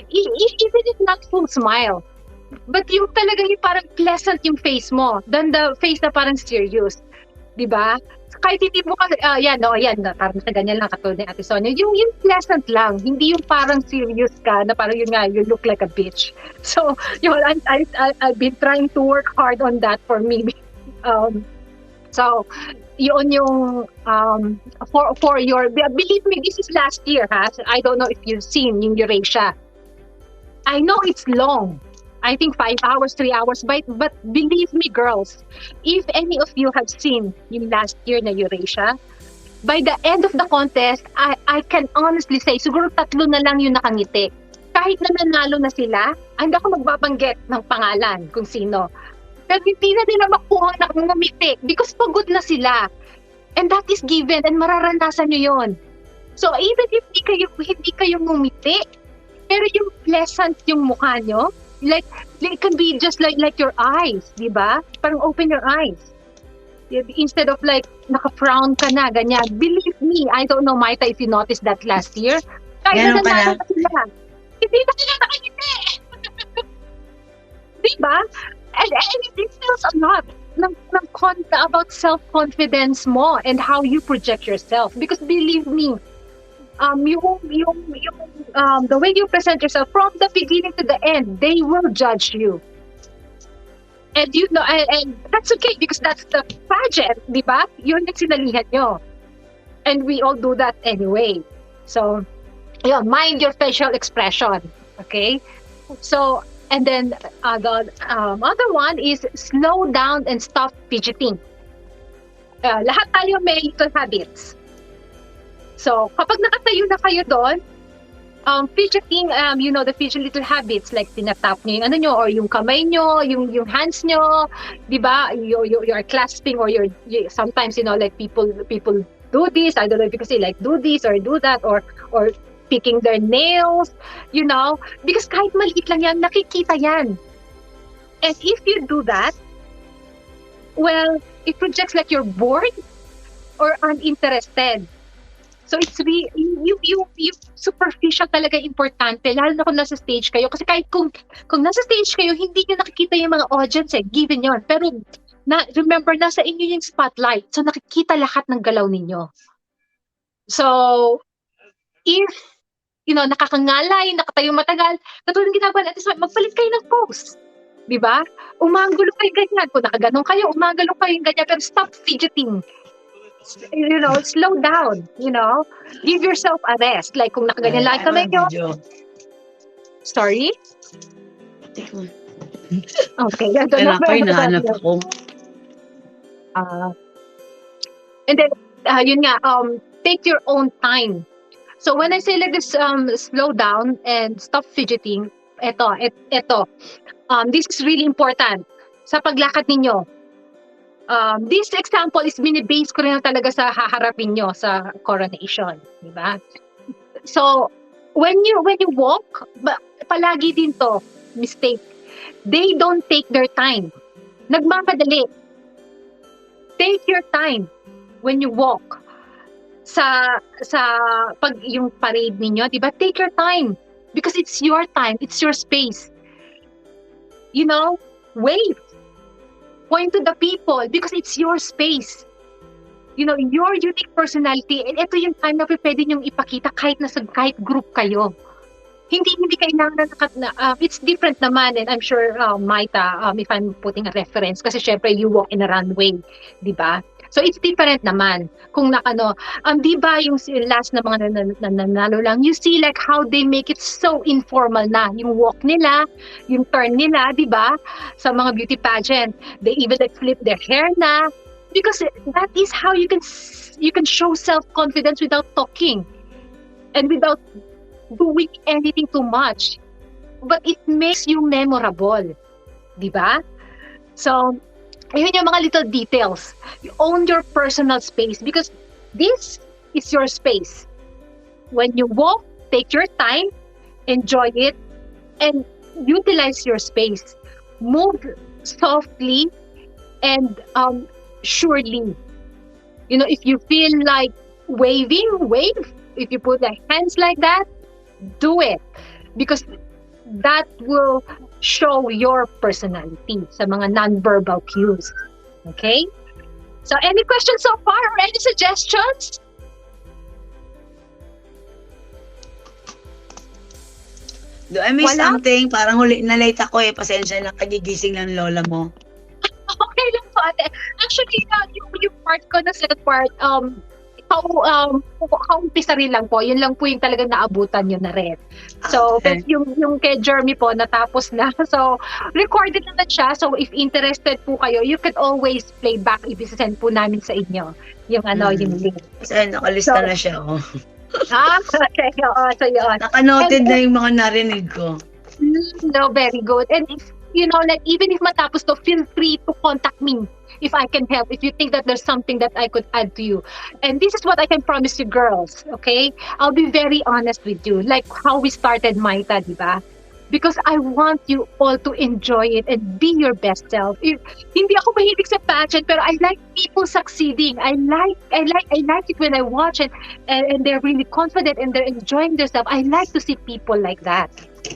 Even if not full smile. But yung talaga yung parang pleasant yung face mo than the face na parang serious. Diba? Kahit hindi mo ka, parang sa ganyan lang katulad ni Ate Sonia, yung pleasant lang, hindi yung parang serious ka na parang you look like a bitch. So, I've been trying to work hard on that for me. So, yun yung, for your, believe me, this is last year, ha? I don't know if you've seen yung Eurasia. I know it's long. I think 5 hours, 3 hours, but believe me, girls, if any of you have seen yung last year na Eurasia, by the end of the contest, I can honestly say, siguro 3 na lang yung nakangiti. Kahit na nanalo na sila, hindi ako magbabanggit ng pangalan kung sino. Pero hindi na nila makuha na ngumiti because pagod na sila. And that is given and mararanasan nyo yun. So even if hindi kayo ngumiti, pero yung pleasant yung mukha nyo, like it can be just like your eyes, di ba? Parang open your eyes. Instead of like naka-frown ka na, ganyan. Believe me, I don't know, Maita, if you noticed that last year. Kahit na nanalo na sila, hindi na sila nakangiti. Di ba? And it tells a lot ng about self-confidence mo and how you project yourself. Because believe me, the way you present yourself from the beginning to the end, they will judge you. And and that's okay because that's the pageant, di ba? Yun yung sinalihan nyo. And we all do that anyway. So, mind your facial expression. Okay? So, and then the other one is slow down and stop fidgeting. Lahat tayo may little habits. So, kapag nakatayo na kayo doon, fidgeting, the fidget little habits, like tinatap nyo yung or yung kamay nyo, yung hands nyo, di ba? You're clasping or sometimes, like people do this, I don't know if you can say like do this or do that or picking their nails, because kahit maliit lang yan, nakikita yan. And if you do that, well, it projects like you're bored or uninterested. So it's really, yung superficial talaga importante, lalo na kung nasa stage kayo. Kasi kahit kung nasa stage kayo, hindi nyo nakikita yung mga audience, given yun. Pero remember, nasa inyo yung spotlight. So nakikita lahat ng galaw ninyo. So, if, nakakangalay, nakatayo matagal, katulad ng ginagawa natin, magpalit kayo ng pose. Diba? Umangulo kayo ganyan. Kung nakaganon kayo, umangulo kayo ganyan. Pero stop fidgeting. Slow down, give yourself a rest. Like kung nakaganyan lang kamay nyo. Sorry? Okay. Nahanap ako. And then, yun nga, take your own time. So when I say like this, slow down and stop fidgeting, eto. This is really important sa paglakad ninyo. This example is binibase ko rin talaga sa haharapin nyo sa coronation, di ba? So, when you walk, palagi din to, mistake. They don't take their time. Nagmamadali. Take your time when you walk. Sa pag yung parade ninyo, di ba? Take your time because it's your time, it's your space. Wave. Point to the people because it's your space. Your unique personality. And ito yung time na pwede nyong ipakita kahit group kayo. Hindi kailangan it's different naman, and I'm sure Maita, if I'm putting a reference, kasi syempre you walk in a runway, di ba? So it's different naman kung nakano. Di ba yung last na mga nanalo lang, you see like how they make it so informal na. Yung walk nila, yung turn nila, di ba? Sa mga beauty pageant, they even like flip their hair na. Because that is how you can show self-confidence without talking and without doing anything too much. But it makes you memorable. Di ba? So, yun yung mga little details. You own your personal space because this is your space. When you walk, take your time, enjoy it, and utilize your space. Move softly and surely. You know, if you feel like waving, wave. If you put the hands like that, do it. Because that will show your personality sa mga non-verbal cues. Okay? So, any questions so far or any suggestions? Do I miss Wala? something? Parang na-late ako eh. Pasensya na, kagigising ng lola mo. Okay lang po, ate. Actually, yung part ko na second part, kaumpisa rin lang po. Yun lang po yung talagang naabutan nyo na rin. So, Okay. yung kay Jeremy po, natapos na. So, recorded na siya. So, if interested po kayo, you can always play back. Ibisend po namin sa inyo yung yung link. Kasi nakalista So, na siya. Oh. Okay. So, yun. Nakanoted na yung mga narinig ko. No, very good. And if, like even if matapos to, feel free to contact me if I can help, if you think that there's something that I could add to you. And this is what I can promise you girls, okay? I'll be very honest with you, like how we started Maita, di ba? Because I want you all to enjoy it and be your best self. Hindi ako mahilig sa pageant, pero I like people succeeding. I like it when I watch it and they're really confident and they're enjoying themselves. I like to see people like that.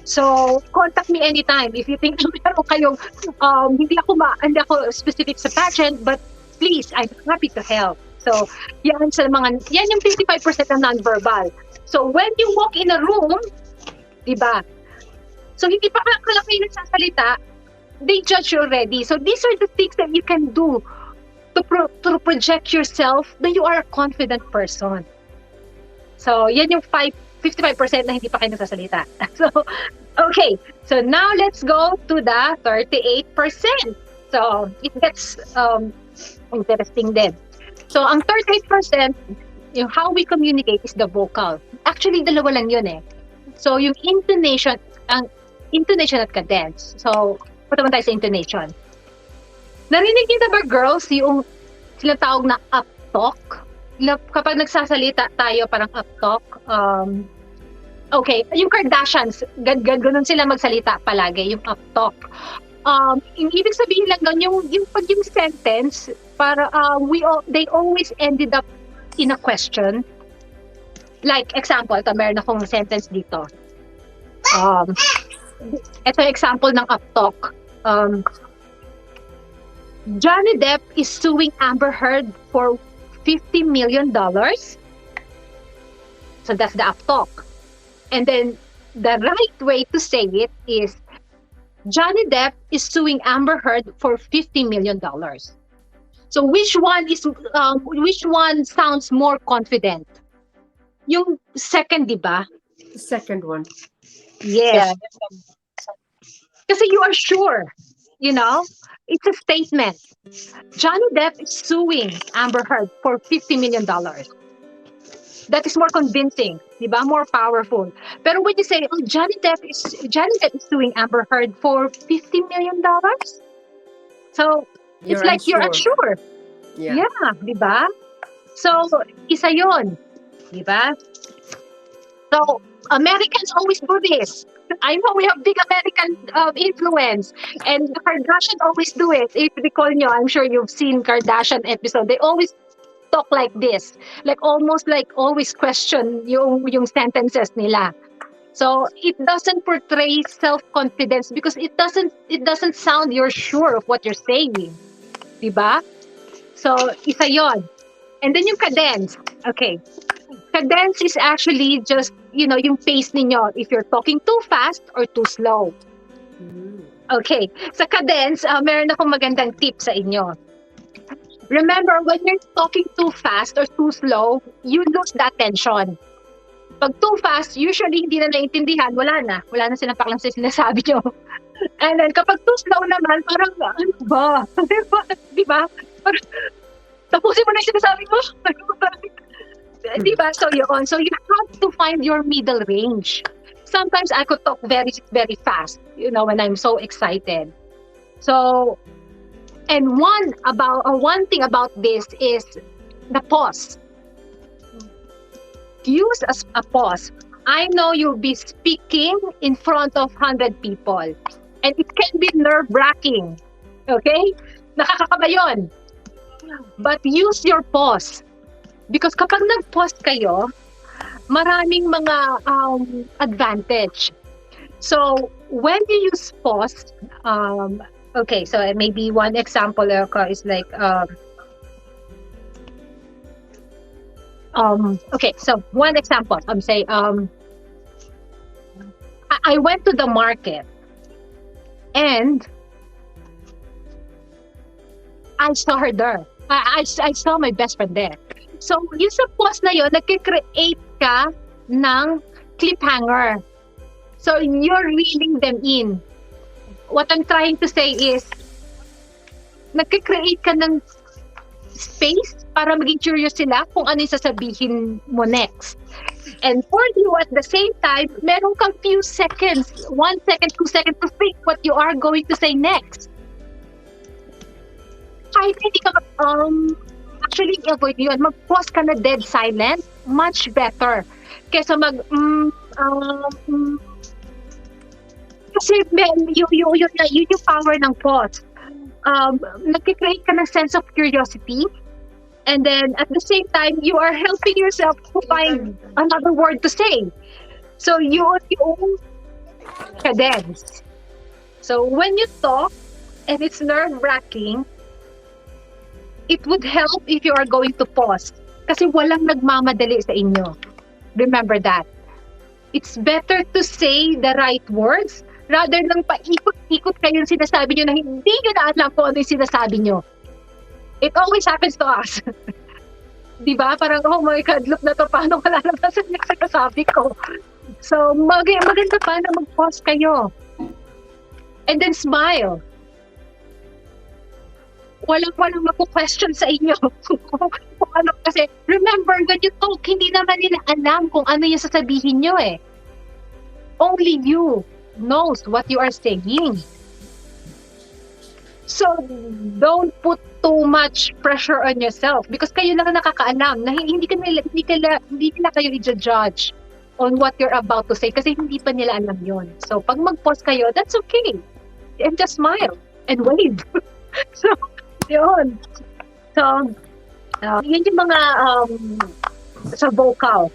So, contact me anytime if you think meron kayong hindi ako specific sa pageant, but please, I'm happy to help. So, yan yung 55% na non-verbal. So, when you walk in a room, di ba? So, hindi pa kayo nagsasalita, they judge you already. So, these are the things that you can do to project yourself that you are a confident person. So, yan yung 55% na hindi pa kayo nagsasalita. So, okay. So, now let's go to the 38%. So, it gets interesting din. So, ang 38%, yung how we communicate is the vocal. Actually, dalawa lang yun eh. So, yung intonation at cadence. So, punta tayo sa intonation. Narinig niyo na ba, girls, yung sinatawag na up-talk? Kapag nagsasalita tayo, parang up-talk. Okay, yung Kardashians, ganun sila magsalita palagi, yung up-talk. Yung ibig sabihin lang doon, yung sentence, para they always ended up in a question. Like, example, meron akong sentence dito. Ito yung example ng up-talk. Johnny Depp is suing Amber Heard for $50 million. So that's the up-talk. And then the right way to say it is Johnny Depp is suing Amber Heard for $50 million. So which one sounds more confident? Yung second, di ba? The second one. Yes. Kasi you are sure, it's a statement. Johnny Depp is suing Amber Heard for $50 million. That is more convincing, di ba? More powerful. Pero when you say, Johnny Depp is suing Amber Heard for $50 million, so it's like you're unsure. Yeah, di ba? So isa yon, di ba? So Americans always do this. I know we have big American influence, and the Kardashians always do it. If you recall nyo, I'm sure you've seen Kardashian episode. They always talk like this, like almost like always question yung sentences nila. So it doesn't portray self-confidence because it doesn't sound you're sure of what you're saying, diba? So isa yon. And then yung cadence. Okay. Cadence is actually just, yung pace ninyo, if you're talking too fast or too slow. Okay. Sa cadence, meron akong magandang tip sa inyo. Remember, when you're talking too fast or too slow, you lose the attention. Pag too fast, usually hindi na naiintindihan, wala na. Wala na silang pakialam sa sinasabi nyo. And then kapag too slow naman, parang, ano ba? Di ba? Parang, tapusin mo na yung sinasabi mo. Di ba? So yun. So you have to find your middle range. Sometimes I could talk very, very fast, when I'm so excited. So, and one thing about this is the pause. Use a pause. I know you'll be speaking in front of 100 people, and it can be nerve-wracking. Okay? Nakakakaba yun. But use your pause. Because kapag nag-pause kayo, maraming mga advantage. So, when you use pause, okay, so maybe one example is like, okay, so one example, I'm saying, I went to the market and I saw her there. I saw my best friend there. So, yung sa pause na yun, nag-create ka ng cliffhanger. So, you're reeling them in. What I'm trying to say is, nag-create ka ng space para maging curious sila kung ano yung sasabihin mo next. And for you, at the same time, meron kang few seconds, 1 second, 2 seconds to think what you are going to say next. Kahit hindi ka, actually, avoid yun. Mag-pause ka na dead silent, much better. Kesa kasi yun yung power ng pause. Nag-create ka ng sense of curiosity, and then at the same time, you are helping yourself to find another word to say. So you cadence. So when you talk and it's nerve-wracking, it would help if you are going to pause. Kasi walang nagmamadali sa inyo. Remember that. It's better to say the right words rather nang paikot-ikot kayo yung sinasabi nyo na hindi nyo na alam kung ano yung sinasabi nyo. It always happens to us. Di ba? Parang, oh my God, look na to, paano wala naman sa sinasabi ko? So, maganda pa na mag-pause kayo. And then smile. Walang magpo-question sa inyo. Kung ano, kasi, remember, when you talk, hindi naman nila alam kung ano yung sasabihin nyo eh. Only you knows what you are saying. So, don't put too much pressure on yourself because kayo lang nakakaalam na hindi nila kayo i-judge on what you're about to say kasi hindi pa nila alam yon. So, pag mag-pause kayo, that's okay. And just smile and wave. So, yun. So, yun yung mga sa vocal.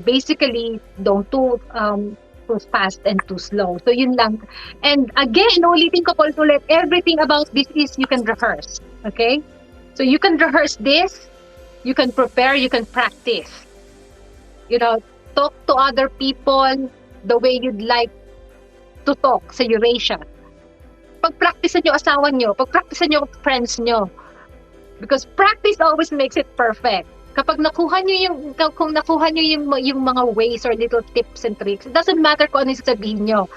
Basically, don't too fast and too slow. So, yun lang. And again, ulitin ko po ulit, everything about this is you can rehearse. Okay? So, you can rehearse this, you can prepare, you can practice. Talk to other people the way you'd like to talk sa Eurasia. Pag-practicean nyo asawa nyo, pag-practicean nyo friends nyo. Because practice always makes it perfect. Kapag nakuha nyo yung mga ways or little tips and tricks, it doesn't matter kung ano yung sasabihin nyo.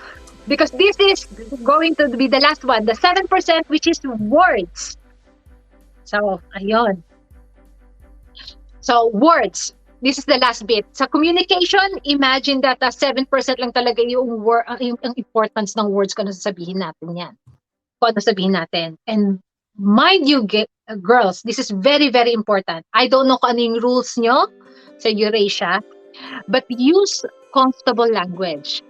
Because this is going to be the last one, the 7%, which is words. So, ayun. So, words. This is the last bit. Sa communication, imagine that 7% lang talaga yung importance ng words kung ano sasabihin natin yan. Kung ano sabihin natin. And mind you, girls, this is very, very important. I don't know kung ano yung rules nyo sa Eurasia, but use comfortable language.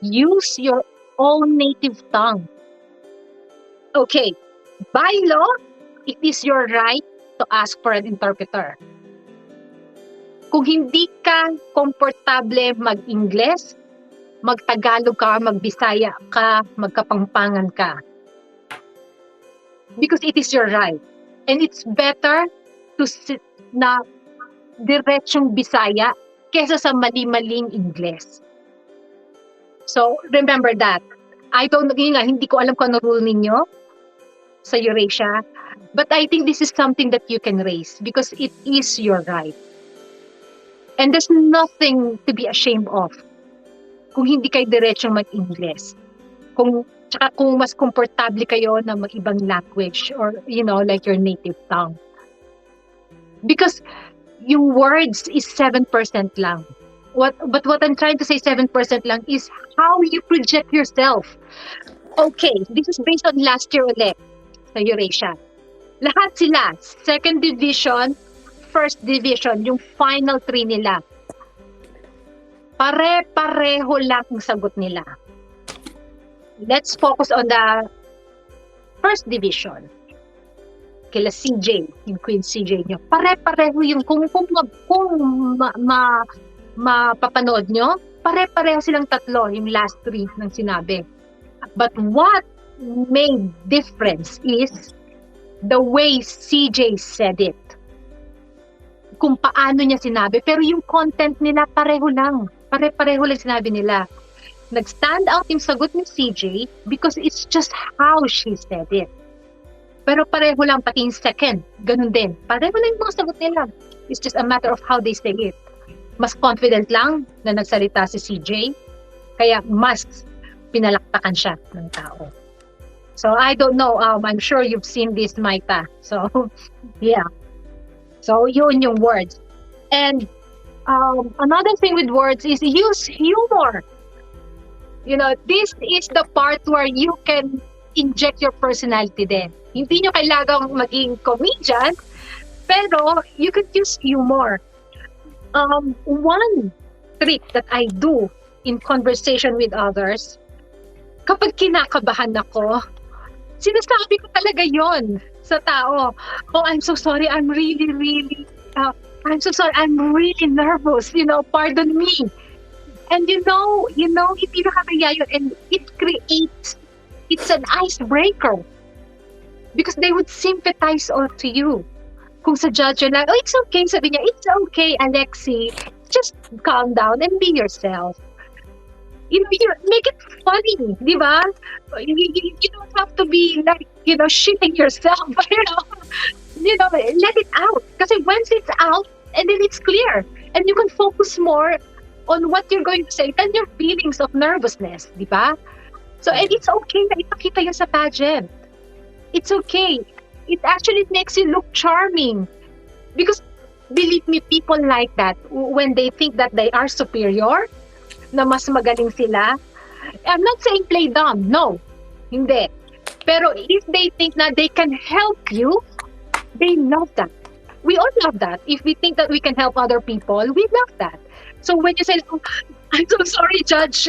Use your own native tongue. Okay, by law, it is your right to ask for an interpreter. Kung hindi ka komportable mag-Ingles, mag-Tagalog ka, mag-Bisaya ka, magkapangpangan ka. Because it is your right. And it's better to na diretsong Bisaya kesa sa mali-maling Ingles. So, remember that. Hindi ko alam kung ano rule ninyo sa Eurasia. But I think this is something that you can raise because it is your right. And there's nothing to be ashamed of kung hindi kayo diretsong mag-Ingles. Tsaka kung mas komportable kayo na mag-ibang language or, like your native tongue. Because yung words is 7% lang. But what I'm trying to say 7% lang is how you project yourself. Okay, this is based on last year ulit sa Eurasia. Lahat sila, second division, first division, yung final 3 nila. Pare-pareho lang ang sagot nila. Let's focus on the first division. Kila CJ, yung Queen CJ nyo. Pare-pareho yung kung mapapanood nyo, pare-pareho silang tatlo, yung last 3 ng sinabi. But what made difference is the way CJ said it. Kung paano niya sinabi, pero yung content nila pareho lang. Pare-pareho lang sinabi nila. Nag-stand out yung sagot ni CJ because it's just how she said it. Pero pareho lang pati yung second. Ganun din. Pareho lang yung mga sagot nila. It's just a matter of how they say it. Mas confident lang na nagsalita si CJ. Kaya mas pinalakpakan siya ng tao. So I don't know. I'm sure you've seen this, Maita. So, yeah. So yun yung words. And another thing with words is use humor. This is the part where you can inject your personality din. Hindi nyo kailangang maging comedian, pero you can use humor. One trick that I do in conversation with others, kapag kinakabahan ako, sinasabi ko talaga yon sa tao. Oh, I'm so sorry. I'm really nervous. Pardon me. And hindi nakakaya yun. And it's an icebreaker. Because they would sympathize all to you. Kung sa judge you're like, oh, it's okay, sabi niya, it's okay, Alexi. Just calm down and be yourself. You make it funny, di ba? You don't have to be like, shitting yourself. Let it out. Kasi once it's out, and then it's clear. And you can focus more on what you're going to say than your feelings of nervousness, di ba? So, and it's okay na ipakita yun sa pageant. It's okay. It actually makes you look charming. Because, believe me, people like that, when they think that they are superior, na mas magaling sila, I'm not saying play dumb. No. Hindi. Pero if they think na they can help you, they love that. We all love that. If we think that we can help other people, we love that. So when you say, oh, I'm so sorry, Judge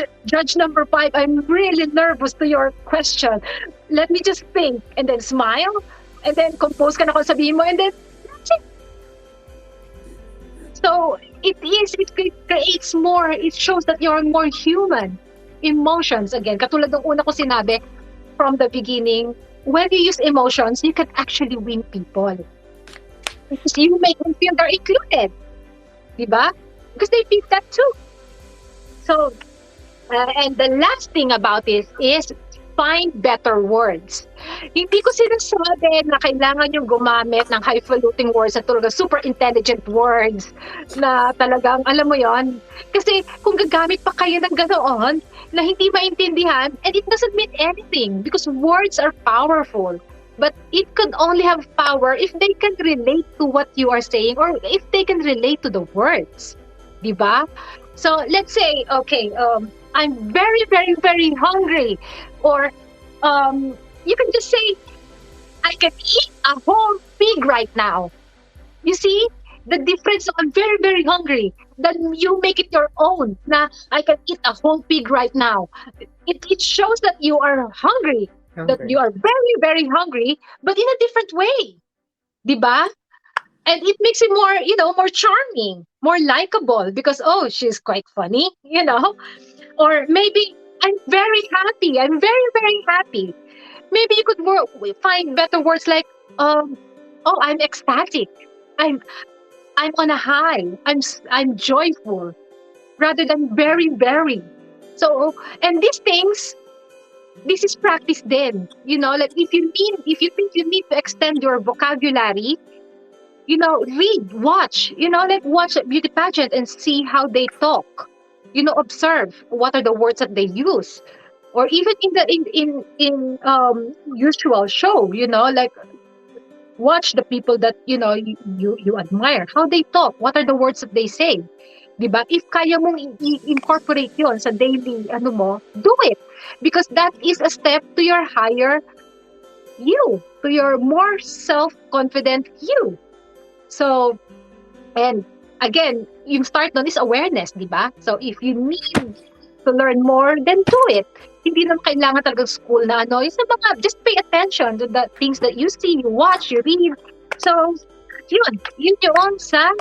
number 5, I'm really nervous to your question. Let me just think. And then smile. And then compose ka na kung sabihin mo. And then, that's it. So, it creates more, it shows that you're more human. Emotions, again, katulad ng una ko sinabi, from the beginning, when you use emotions, you can actually win people. Because you make them feel they're included. Diba? Because they feel that too. So, and the last thing about this is find better words. Hindi ko sinasabi na kailangan yung gumamit ng highfalutin words at talaga super intelligent words na talagang, alam mo yon. Kasi kung gagamit pa kayo ng ganoon na hindi maintindihan, and it doesn't mean anything because words are powerful. But it could only have power if they can relate to what you are saying or if they can relate to the words. Diba? So let's say, okay, I'm very, very, very hungry. Or you can just say, I can eat a whole pig right now. You see the difference? I'm very, very hungry. Then you make it your own. Na I can eat a whole pig right now. It shows that you are hungry. That you are very, very hungry, but in a different way. Diba? And it makes it more, more charming, more likable because, oh, she's quite funny, Or maybe I'm very happy. I'm very, very happy. Maybe you could find better words like, oh, I'm ecstatic. I'm on a high. I'm joyful, rather than very, very. So, and these things this is practice then. Like if you think you need to extend your vocabulary, read, watch, like watch a beauty pageant and see how they talk. Observe what are the words that they use. Or even in the usual show, like watch the people that you admire, how they talk, what are the words that they say. 'Di ba? If kaya mong incorporate 'yon sa daily mo, do it. Because that is a step to your higher you, to your more self-confident you. So, and again, yung start nun is awareness, 'di ba? So if you need to learn more, then do it. Hindi naman kailangan talagang school na yung sa mga, just pay attention to the things that you see, you watch, you read. So, yun yung sa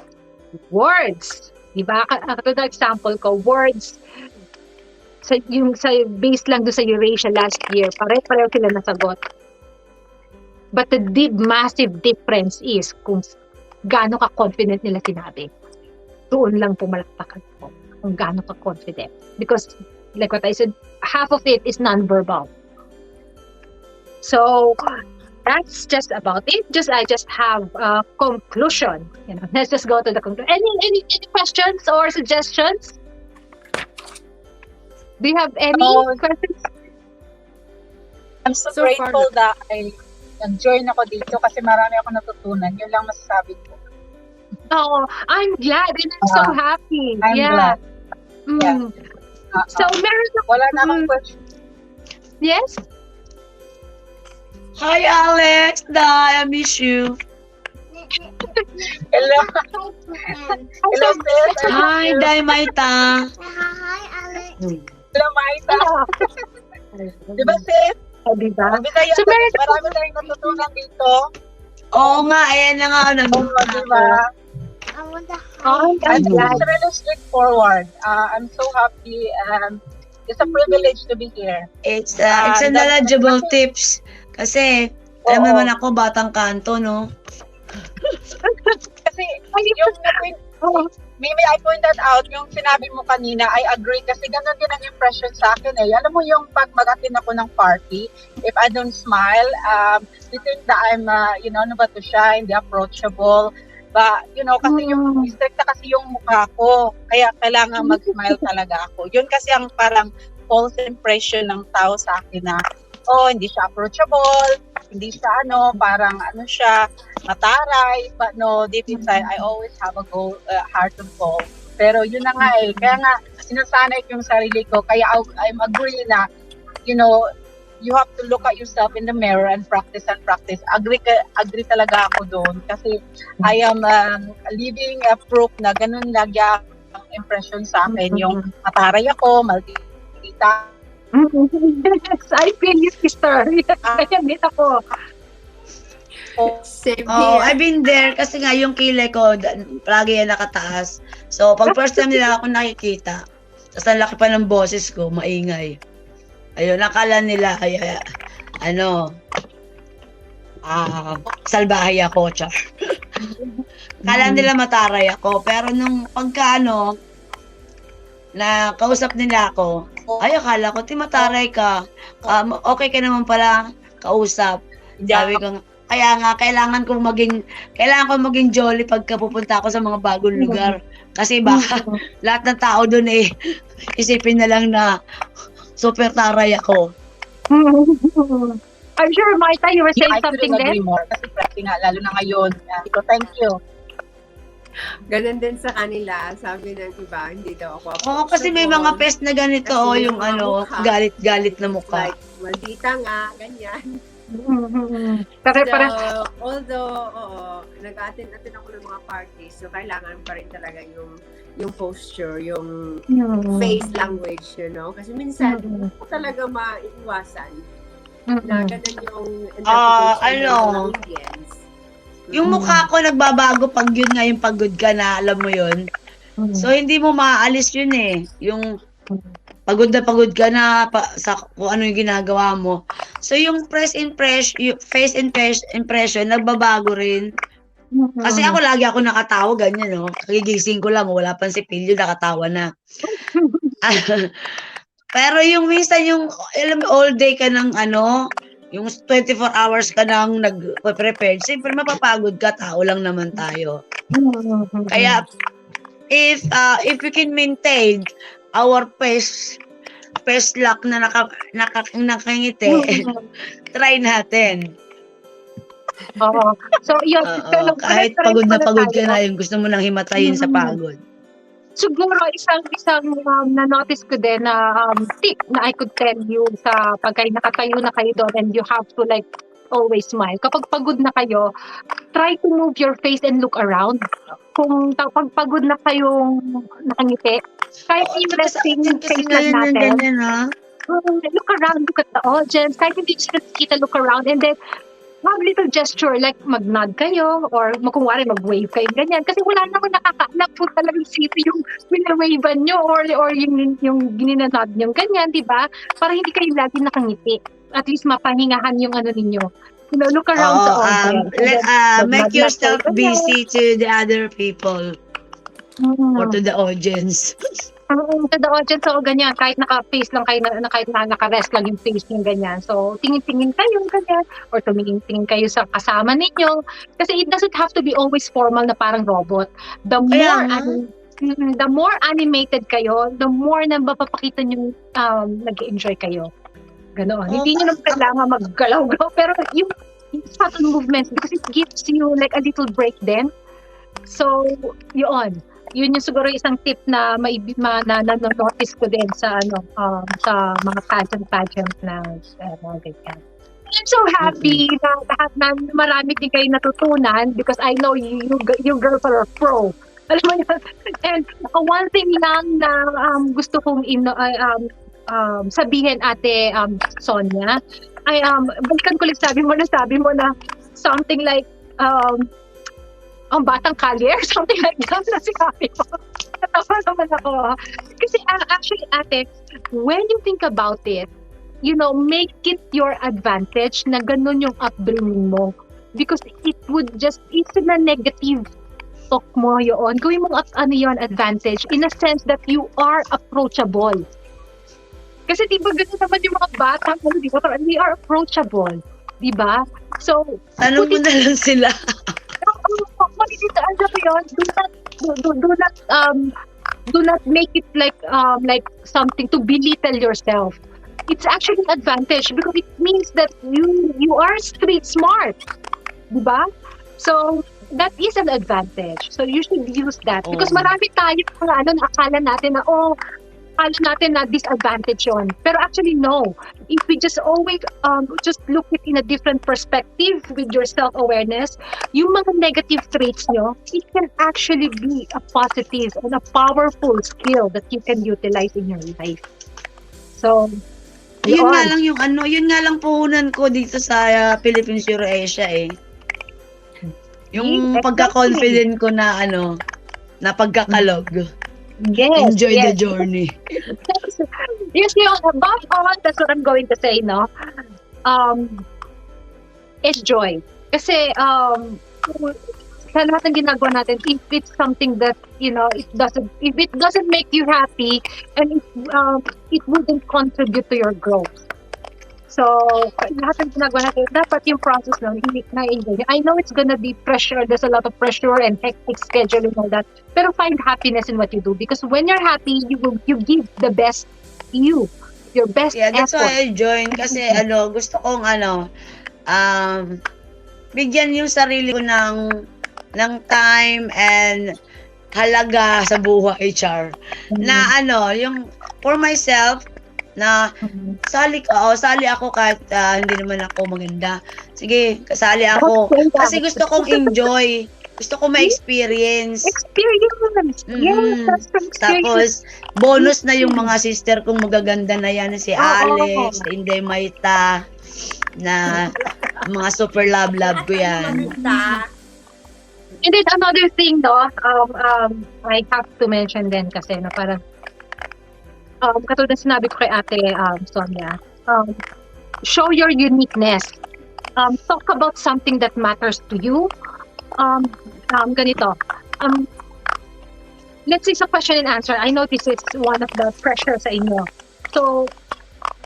words. Diba? Ito na example ko, words, sa base lang doon sa Eurasia last year, pareho sila nasagot. But the massive difference is kung gaano ka-confident nila sinabi. Doon lang pumalakpakan ko kung gaano ka-confident. Because, like what I said, half of it is non-verbal. So, that's just about it. I just have a conclusion. Let's just go to the conclusion. Any questions or suggestions? Do you have any questions? I'm so So far, grateful that I nag-join ako dito kasi marami ako natutunan. Yun lang masasabi ko. Oh, I'm glad and I'm so happy. I'm glad. Mm. So, meron Wala na akong question. Yes? Hi, Alex. I miss you. Hello. Hello, sis. Hi, Maita. Hello, Maita. Di ba, sis? Diba? Bisaya, So, meron marami tayong natutunan dito. Oo nga, ayan na nga. Di ba? I'm And glad. it's really straightforward. I'm so happy. It's a privilege to be here. It's a knowledgeable tips. Kasi, alam naman ako, batang kanto, no? Kasi maybe I pointed out yung sinabi mo kanina, I agree kasi ganun din ang impression sa akin eh. Alam mo yung pag mag-attend ako ng party, if I don't smile, you think that I'm, ano ba to siya, hindi approachable. But, kasi yung strict na kasi yung mukha ko, kaya kailangan mag-smile talaga ako. Yun kasi ang parang false impression ng tao sa akin na, hindi siya approachable, hindi siya parang siya, mataray, but no, deep inside, I always have a heart of gold. Pero yun na nga eh, kaya nga, sinasanay ko yung sarili ko, kaya I'm agree na, you have to look at yourself in the mirror and practice and practice. Agree talaga ako doon, kasi I am living proof na ganun lagi ang impression sa akin, yung mataray ako, maldita. Yes, I feel you, sister. Kaya din ako. Same Oh, here. I've been there kasi nga yung kilay ko palagi yan nakataas. So, pag first time nila ako nakikita, tapos ang laki pa ng boses ko, maingay. Ayun, nakala nila, salbahay ako, char. Kala nila mataray ako, pero nung pagka na kausap nila ako, ay akala ko, mataray ka. Okay ka naman pala kausap. Sabi ko, kaya nga, kailangan kong maging jolly pagka pupunta ako sa mga bagong lugar. Kasi baka lahat ng tao doon isipin na lang na super taray ako. I'm sure, Maita, you were saying I something couldn't agree then? more. Kasi nga, lalo na ngayon. Thank you. Ganun din sa kanila, sabi ng iba, hindi daw ako Oo, kasi may mga pest na ganito, Kasi yung yung mga mukha. galit-galit na mukha. like, maldita nga, ganyan. Pare-pare. So, although, nag-attend ako ng mga parties, so kailangan pa rin talaga yung posture, yung face language, Kasi minsan, hindi ko talaga maiiwasan na ganun yung interpretation ng mga Indians. Yung mukha ko nagbabago pag yun nga yung pagod ka na, alam mo yun. So, hindi mo maaalis yun eh. Yung pagod ka na sa kung ano yung ginagawa mo. So, yung face impression, nagbabago rin. Kasi lagi ako nakatawa, ganyan, Kagigising ko lang, wala pang sipilyo, nakatawa na. Pero yung minsan yung, alam mo, all day ka ng yung 24 hours ka nang nag-prepare, siyempre mapapagod ka, tao lang naman tayo. Kaya, if we can maintain our pace lock na nakangiti, try natin. Oo. So, yun. Oo, kahit pagod na pagod ka na, yung gusto mo nang himatayin sa pagod. Siguro isang na-notice ko din na tip na I could tell you sa pagka nakatayo na kayo doon and you have to like always smile. Kapag pagod na kayo, try to move your face and look around. Kung pag pagod na kayong nakangiti, kahit yung resting face lang natin, ganyan, ha? look around, look at the audience, kahit hindi just kita, look around, and then have little gesture like mag-nod kayo or kung mag-wave kayo, ganyan. Kasi wala naman nakakaalam po talagang sino yung winawavean nyo or yung gininanod nyo, ganyan, di ba? Para hindi kayo lagi nakangiti. At least mapahingahan yung ninyo. You know, look around sa audience. Make yourself busy to the other people or to the audience. To the audience, so ganyan, kahit naka-face lang kayo, kahit naka-rest lang yung face yung ganyan. So, tingin-tingin kayo, ganyan, or tumingin-tingin kayo sa kasama ninyo. Kasi it doesn't have to be always formal na parang robot. The more animated kayo, the more na mapapakita nyo nag-enjoy kayo. Ganoon. Hindi nyo naman kailangan maggalaw-galaw, pero yung subtle movements, because it gives you like a little break then. So, yun yung siguro isang tip na na-notice ko din sa sa mga pageant na ganyan. I'm so happy na marami din kayo natutunan because I know you girls are pro. Alam mo yan. And one thing lang na gusto kong sabihin Ate Sonia, ay balikan ko lang sabi mo na something like ang batang kalye or something like that na sinabi mo. Natawa naman ako. Kasi actually, ate, when you think about it, you know, make it your advantage na ganun yung upbringing mo. Because it would just, it's na negative talk mo yun. Gawin mong yun, advantage in a sense that you are approachable. Kasi diba ganun naman yung mga batang, diba? They are approachable. Diba? So, tanong mo na lang sila. Do not make it like something to belittle yourself. It's actually an advantage because it means that you are street smart, diba? So that is an advantage. So you should use that because marami tayo na akala natin na disadvantage yun. Pero actually, no. If we just always just look it in a different perspective with your self-awareness, yung mga negative traits nyo, it can actually be a positive and a powerful skill that you can utilize in your life. So, yun nga lang yun nga lang puhunan ko dito sa Philippines Euroasia eh. Yung pagka-confident ko na na pagkakalog. Yes, enjoy the journey. Yes, above all, that's what I'm going to say, no? It's joy. Kasi, sa lahat ng ginagawa natin, if it's something that, you know, if it doesn't make you happy, and it wouldn't contribute to your growth. So, lahat ng ginagawa natin, dapat yung process lang, na-enjoy. I know it's gonna be pressure, there's a lot of pressure and hectic schedule and all that, pero find happiness in what you do because when you're happy, you give the best your best effort. That's why I joined kasi gusto kong bigyan yung sarili ko ng time and halaga sa buhay, Char. Na yung for myself, na sali ako kahit hindi naman ako maganda. Sige, kasali ako. Kasi gusto kong enjoy. Gusto ko ma-experience. Yes, Tapos, bonus na yung mga sister kong magaganda na yan. Si Alex, si Inday Maita, na mga super love ko yan. And then another thing, I have to mention din kasi na parang katulad na sinabi ko kay Ate Sonia, show your uniqueness. Talk about something that matters to you. Ganito. Let's say sa question and answer, I know this is one of the pressure sa inyo. So,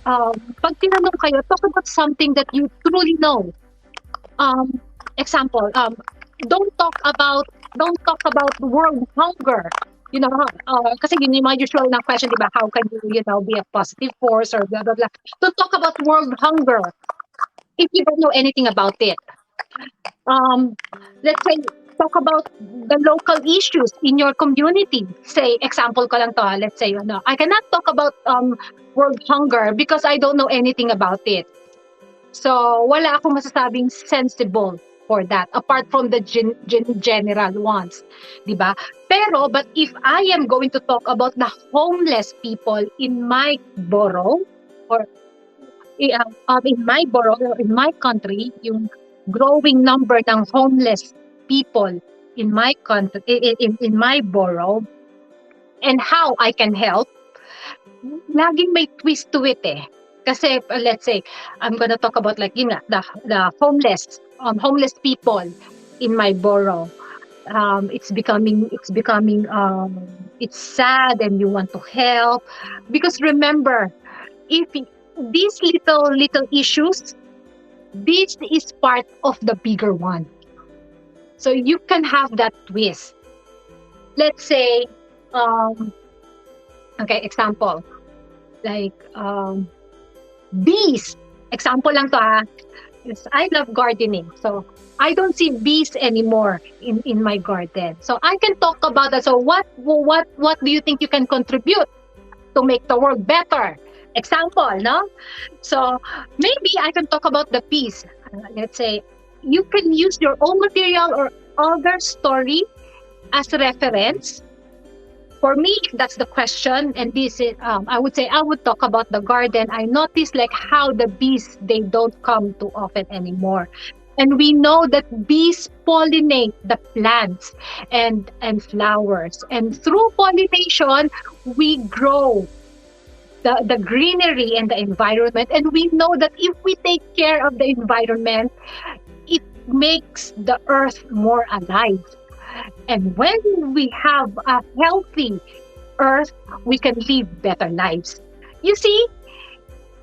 pag tinanong kayo, talk about something that you truly know. Example, don't talk about world hunger. You know, kasi yun yung mga usual na question, di ba? How can you know, be a positive force or blah, blah, blah. Don't talk about world hunger if you don't know anything about it. Let's say, talk about the local issues in your community. Say, example ko lang to, let's say, I cannot talk about world hunger because I don't know anything about it. So, wala akong masasabing sensible for that, apart from the general ones, di ba? Pero, but if I am going to talk about the homeless people in my borough, or in my borough, or in my country, yung growing number ng homeless people in my country, in my borough, and how I can help, laging may twist to it eh. Kasi let's say I'm gonna talk about like yun nga, the homeless people in my borough. It's becoming it's sad and you want to help, because remember, if these little issues, this is part of the bigger one. So you can have that twist. Let's say okay, example like bees. Example lang to is I love gardening. So I don't see bees anymore in my garden. So I can talk about that. So what do you think you can contribute to make the world better? Example, no? So maybe I can talk about the bees. Let's say you can use your own material or other story as reference. For me, that's the question, and this is, I would say I would talk about the garden. I noticed like how the bees, they don't come too often anymore. And we know that bees pollinate the plants and flowers. And through pollination, we grow the greenery and the environment. And we know that if we take care of the environment, it makes the earth more alive. And when we have a healthy earth, we can live better lives. You see,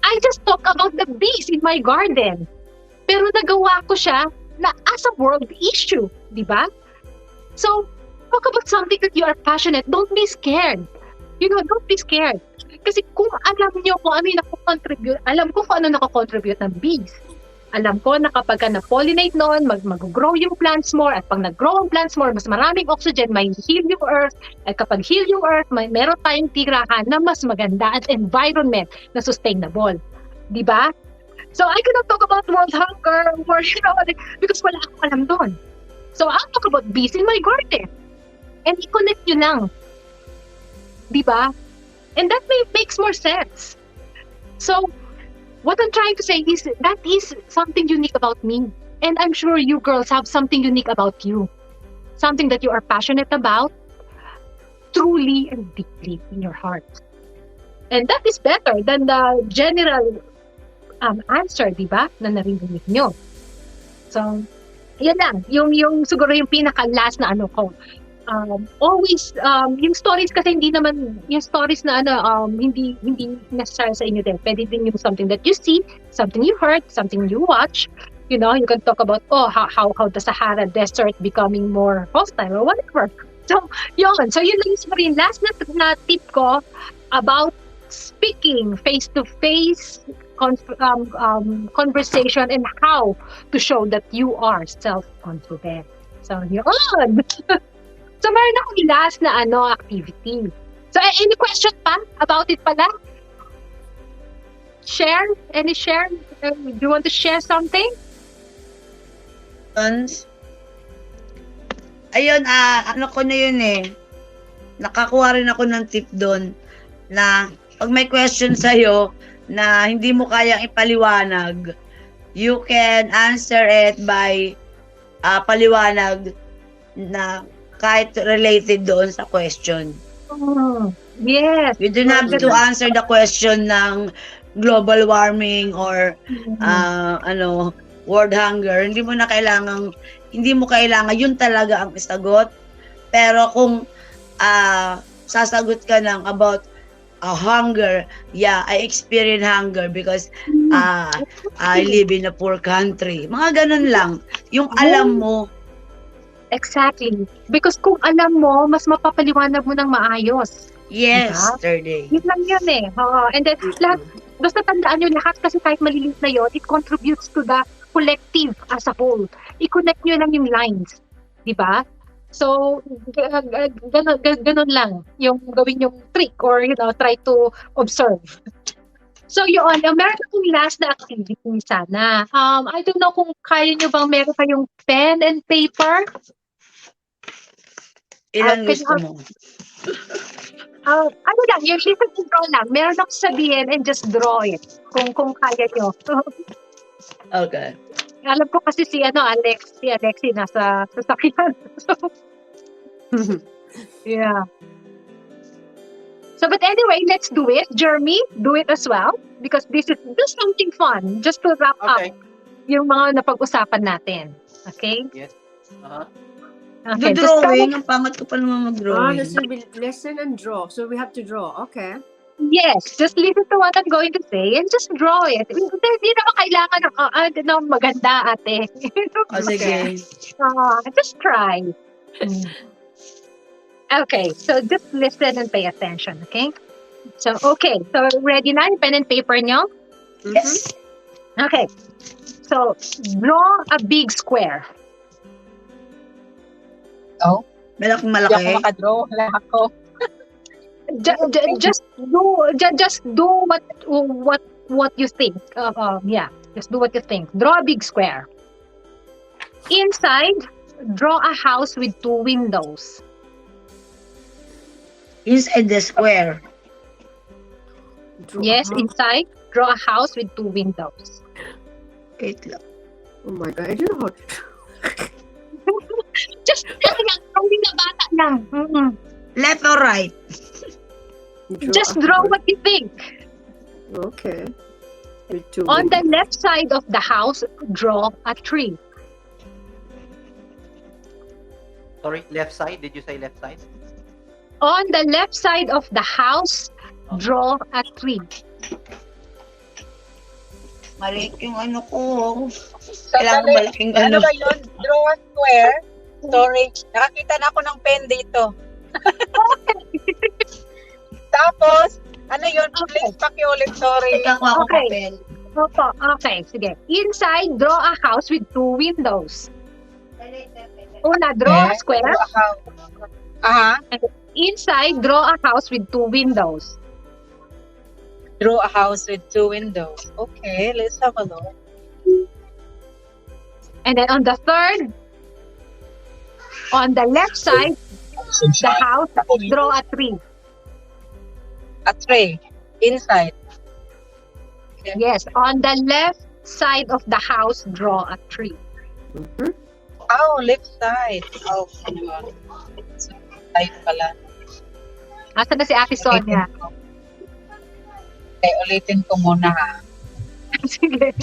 I just talk about the bees in my garden. Pero nagawa ko siya na as a world issue, di ba? So, talk about something that you are passionate. Don't be scared. Don't be scared. Kasi kung alam nyo kung ano yung nakakontribute, alam ko kung ano nakakontribute ng bees. Alam ko na kapag na-pollinate noon, mag-grow yung plants more, at pag nag-grow ang plants more, mas maraming oxygen, may heal yung earth, at kapag heal yung earth, meron tayong tirahan na mas maganda at environment na sustainable. Di ba? So I cannot talk about world hunger or, because wala akong alam doon. So I'll talk about bees in my garden. And i-connect nyo lang. Di ba? And that makes more sense. So, what I'm trying to say is that is something unique about me. And I'm sure you girls have something unique about you. Something that you are passionate about, truly and deeply in your heart. And that is better than the general answer, di ba? Na narinig nyo. So, yan lang. Yung siguro yung pinaka-last na ko. Always yung stories kasi hindi naman yung stories na hindi necessary sa inyo din. Pwede din yung something that you see, something you heard, something you watch. You can talk about how the Sahara desert becoming more hostile or whatever. So yun lang yung last na tip ko about speaking face to face conversation and how to show that you are self-confident. So yun. So, meron akong last na activity. So, any question pa about it pala? Share? Any share? Do you want to share something? Ayun, ko na yun eh. Nakakuha rin ako ng tip doon na pag may question sa'yo na hindi mo kayang ipaliwanag, you can answer it by paliwanag na kahit related doon sa question. Oh, yes. You don't have to answer the question ng global warming or world hunger. Hindi mo kailangan yun talaga ang isagot. Pero kung sasagot ka ng about hunger. Yeah, I experience hunger because I live in a poor country. Mga ganun lang. Yung alam mo, Exactly. Because kung alam mo, mas mapapaliwanag mo ng maayos. yesterday. Yun lang yun eh. Oo. And then, lahat, basta tandaan nyo lahat kasi kahit maliliit na yun, it contributes to the collective as a whole. I-connect nyo lang yung lines. Di ba? So, ganun lang yung gawin yung trick or, try to observe. So, yun, meron akong last na activity sana. I don't know kung kaya nyo bang meron kayong pen and paper. Ilan Can gusto you- mo? ano lang, yung listen to draw lang. Meron akong sabihin and just draw it. Kung kaya nyo. Okay. Alam ko kasi si Alexi nasa sasakyan. So, yeah. So, but anyway, let's do it. Jeremy, do it as well. Because this is just something fun. Just to wrap Okay. up yung mga napag-usapan natin. Okay? Yes. Uh-huh. Okay. The Just drawing, ang pangat ko pa naman mag-drawing. Listen and draw. So we have to draw. Okay. yes, just listen to what I'm going to say and just draw it. Hindi naman kailangan ng maganda, ate. Sige. Just try. Okay, so just listen and pay attention, okay? So, ready na yung pen and paper nyo? Yes. Okay, so draw a big square. Malaking Hindi ako malaki. makadraw. Wala ako. Just do what you think. Just do what you think. Draw a big square. Inside, draw a house with 2 windows. Inside the square. Draw. Yes, inside, draw a house with 2 windows. Wait lang. Oh my God. I don't know how to Just hindi na bata lang. Left or right? draw. Just draw what you think. Okay. With 2 On the left side of the house, draw a tree. Sorry, left side. Did you say left side? On the left side of the house, draw a tree. Maliit yung ano ko. Kailangan Sandali. malaking Ano ano. ba yun? Draw a square. Sorry. Nakakita na ako ng pen dito. Tapos, ano yun? Please pakiulit. Sorry. Ikaw ako Okay. papel. Okay, sige. Inside, draw a house with 2 windows. Una, draw a square. Aha. Inside, draw a house with 2 windows. Draw a house with 2 windows. Okay, let's have a look. And then on the third, on the left side, the house, draw a tree. A tray. Inside. Yes, on the left side of the house, draw a tree. Oh, left side. Oh, yun. So, side pala. Asa na si Ate Sonia? Okay, ulitin ko muna ha. Sige.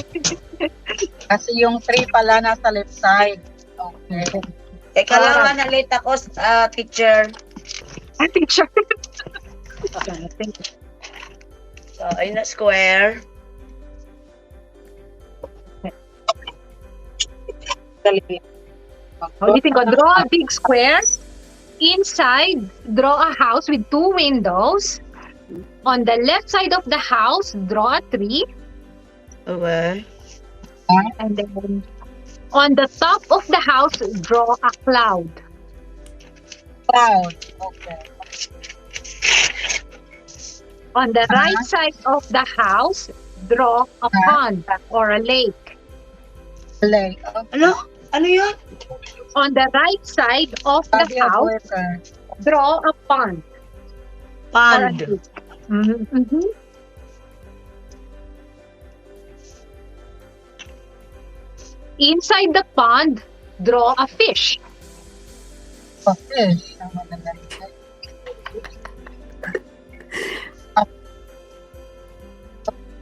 Kasi yung 3 pala nasa left side. Okay. Teka lang, na-late ako, teacher. Teacher. So, ayun na, square. Dali. Ulitin ko, draw a big square. Inside, draw a house with 2 windows. On the left side of the house, draw a tree. Okay. And then on the top of the house, draw a cloud. Cloud. Okay. On the right side of the house, draw a pond or a lake. Lake. Ano? Ano yun? On the right side of the Body of house, water. draw a pond. Or a Pond. lake. Mhm. Inside the pond, draw a fish. A fish. Ang maganda.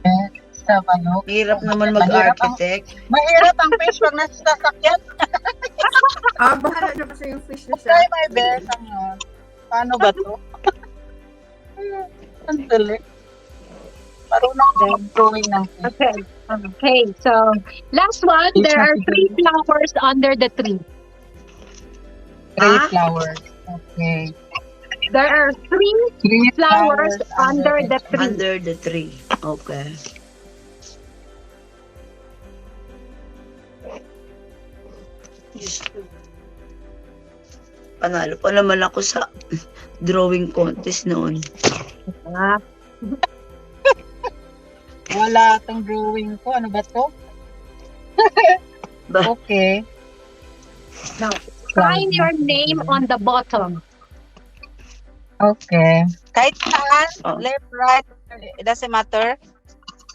Okay. Sa ano? Hirap naman mag-architect. Mahirap ang fish pag nasa sasakyan. Bahala na kasi yung fish na Try sa... my best. Paano ba to? Ang galing. Marunong ako mag-drawing ng cake. Okay. Okay. So, last one. Teach There mo are si 3 Julie. flowers under the tree. Three Ah? flowers. Okay. There are 3 Three flowers under the tree. Under the tree. Okay. Diyos ko. Panalo pa naman ako sa drawing contest noon. Ah, Wala tong drawing ko. Ano ba to? Ba- Okay. now, sign your name on the bottom. Okay. Kahit saan, Oh. left, right, it doesn't matter.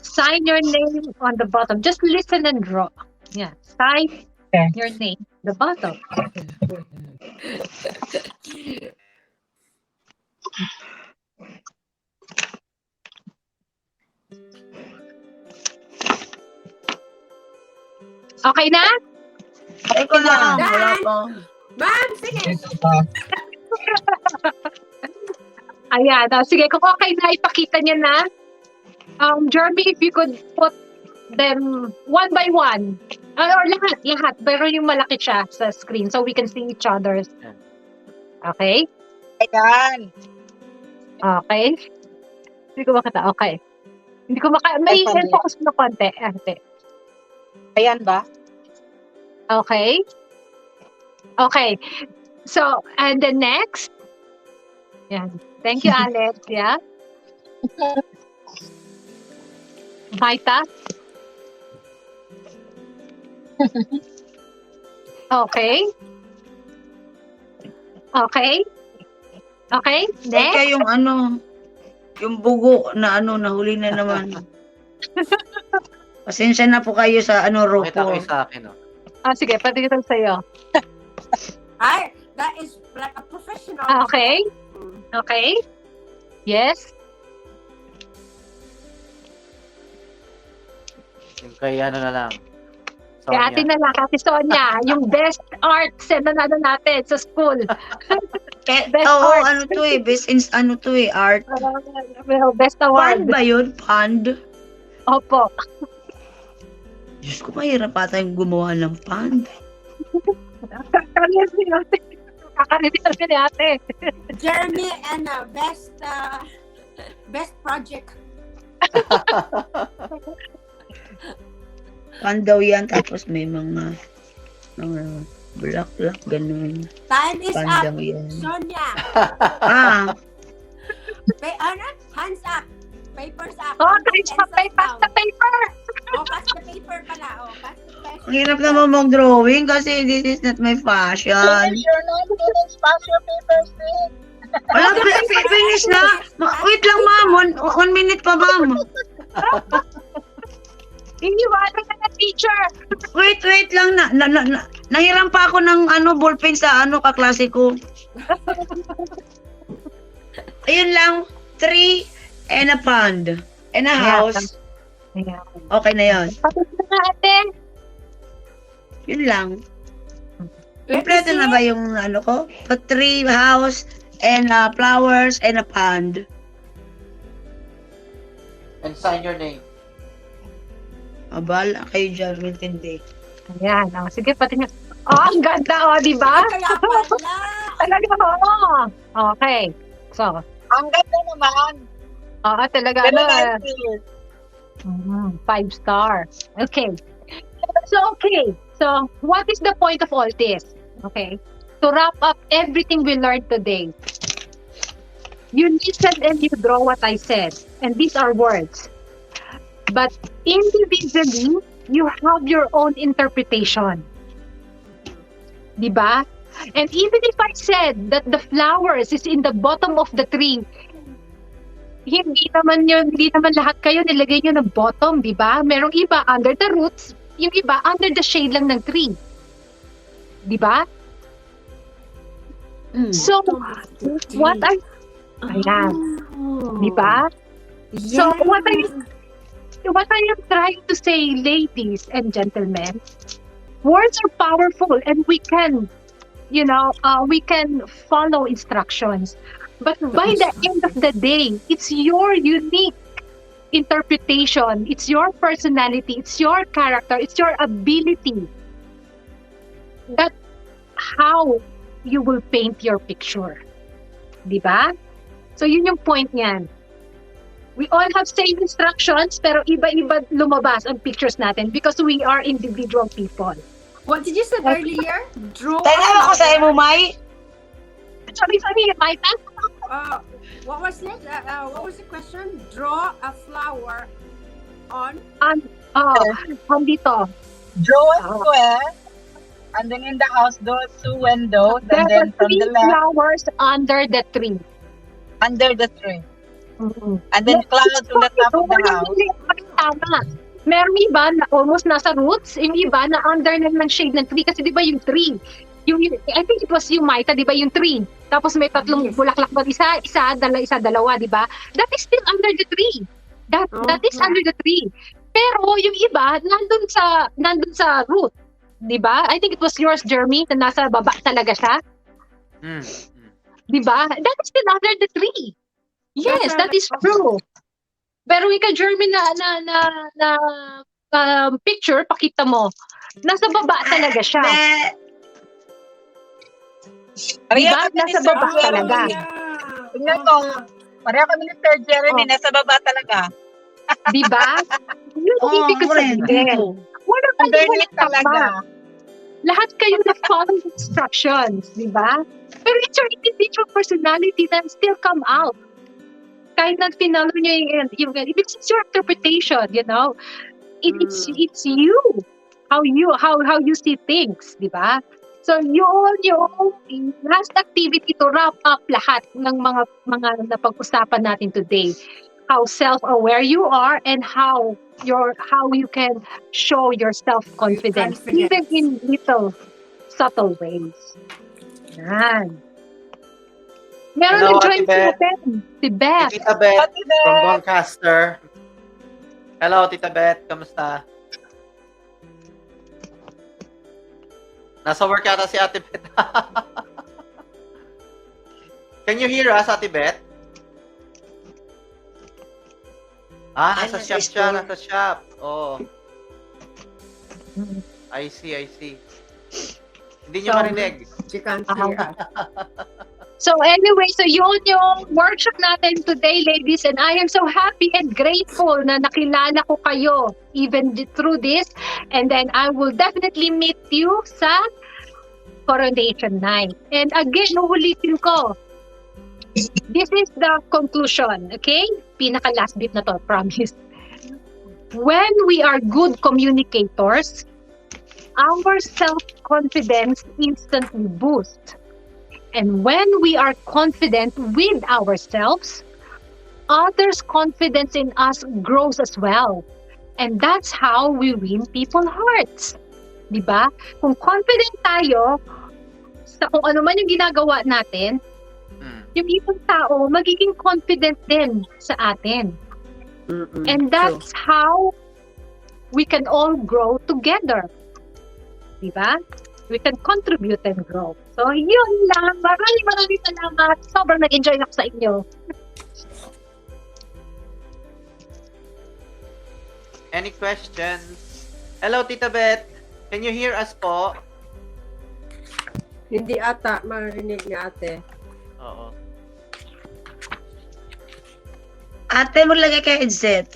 Sign your name on the bottom. Just listen and draw. Yeah. Sign Okay. your name the bottom. Okay na? Teka lang, wala pa. Ma'am, sige. Ito ba? Ayan. Sige, kung okay na, ipakita niya na. Jeremy, if you could put them one by one. Or lahat. Pero yung malaki siya sa screen so we can see each other's. Okay? Ayan. Okay. Hindi ko makita. Okay. Hindi ko may Ay, focus na konti. Ate. Ayan ba? Okay. Okay. So, and the next. Yan. Thank you, Alex. Yeah. Maita. Okay. Okay. Okay. Teka Next. yung yung bugo na nahuli na naman. Pasensya na po kayo sa Pakita ko roko. yung sa akin, oh. Sige. Patikitan sa'yo. Ay, that is like a professional. Okay. Mm. Okay. Yes. Yung kay ano na lang. Kaya atin Sonia. na lang, Ate Sonia, yung best arts na natin sa school. Best art. Art. Well, best award. Pond ba yun? Pond? Opo. Diyos ko, mahirap ata yung gumawa ng pond. Kakarinig ni ate. Kakarinig ni ate. Jeremy and best project. Pond daw yan, tapos may mga bulak-bulak, ganun. Time is Pond up. daw yan. Sonia. Hands up. Papers up. Oh, guys, pass the paper. Oh, pass the paper pala. Oh, pass the paper. Ang hirap naman mag-drawing kasi this is not my passion. You're not finished. Pass your papers, please. Wala pa, finish na. Wait lang, ma'am. One minute pa, ma'am. Iniwanan na teacher. Wait lang. Nahiram pa ako ng ballpen sa kaklase ko. Ayun lang. 3 and a pond. And a house. Ayan. Okay na yun. Tapos na ate. Yun lang. Kompleto na ba yung ko? 3 house and flowers and a pond. And sign your name. Abala kayo dyan, intindi. Ayan. Sige, pati nga. Ang ganda, di ba? Kaya pala. Talaga, okay. So, Ang ganda naman. talaga, Very nice feel. 5 star. Okay. So, what is the point of all this? Okay. To wrap up everything we learned today, you listen and you draw what I said. And these are words. But individually, you have your own interpretation. Diba? And even if I said that the flowers is in the bottom of the tree, hindi naman lahat kayo nilagay nyo ng bottom, di ba? Merong iba under the roots, yung iba under the shade lang ng tree. Di ba? So, what I... Ayan. Di ba? So, what I am trying to say, ladies and gentlemen, words are powerful and we can, we can follow instructions. But by the end of the day, it's your unique interpretation. It's your personality. It's your character. It's your ability. That's how you will paint your picture. Diba? So yun yung point niyan. We all have same instructions, pero iba-iba lumabas ang pictures natin because we are individual people. What did you say earlier? Draw. Tanawa ko sa mo, May. Sorry, Maita. What was it? What was the question? Draw a flower on. Dito. Draw a square, and then in the house, there are 2 windows, There and are then from 3 the left, flowers under the tree. under the tree. Mm-hmm. And then clouds on the top of the house. Tama. Meron iba na almost nasa roots, yung iba na under na ng shade ng tree. Kasi di ba yung tree, I think it was yung Maita, di ba yung tree? Tapos may tatlong bulaklak doon, isa, dalawa, di ba? That is still under the tree. That is under the tree. Pero yung iba, nandun sa root. Di ba? I think it was yours, Jeremy, na nasa baba talaga siya. Di ba? That is still under the tree. Yes, that is true. Pero ika, Jeremy, picture, pakita mo. Nasa baba talaga siya. Diba? Nasa baba talaga. Tingnan ko. Pareha kami ni Sir Jeremy, nasa baba talaga. Diba? Yun ang ibig ko sabihin. Walang Underneath talaga. Lahat kayo na-follow instructions, diba? Pero it's your individual personality that still come out. Kahit na pinalo niyo yung it's your interpretation, you know? It's you. How you see things, diba? So yung last activity to wrap up lahat ng mga napag-usapan natin today. How self-aware you are and how you can show your self-confidence even in little subtle ways. Yan. Meron Hello, nag-join Ate Beth. si Beth. Tita Beth from Doncaster. Hello, Tita Beth. Kamusta? Nasa work yata si Ate Beth. Can you hear us, Ate Beth? Nasa shop siya. Nasa shop. Oh. I see. Hindi niyo marinig. You can't hear us. So anyway, so yun yung workshop natin today, ladies, and I am so happy and grateful na nakilala ko kayo even through this, and then I will definitely meet you sa coronation night. And again, ulitin ko, this is the conclusion, okay? Pinaka last bit na to, promise. When we are good communicators, our self-confidence instantly boosts. And when we are confident with ourselves, others' confidence in us grows as well. And that's how we win people's hearts. Diba? Kung confident tayo sa kung ano man yung ginagawa natin, yung ibang tao magiging confident din sa atin. And that's how we can all grow together. Diba? We can contribute and grow. So, yun lang. Maraming salamat. Sobrang nag-enjoy ako sa inyo. Any questions? Hello, Tita Beth. Can you hear us po? Hindi ata marinig ni ate. Oo. Ate, maglagay ka headset.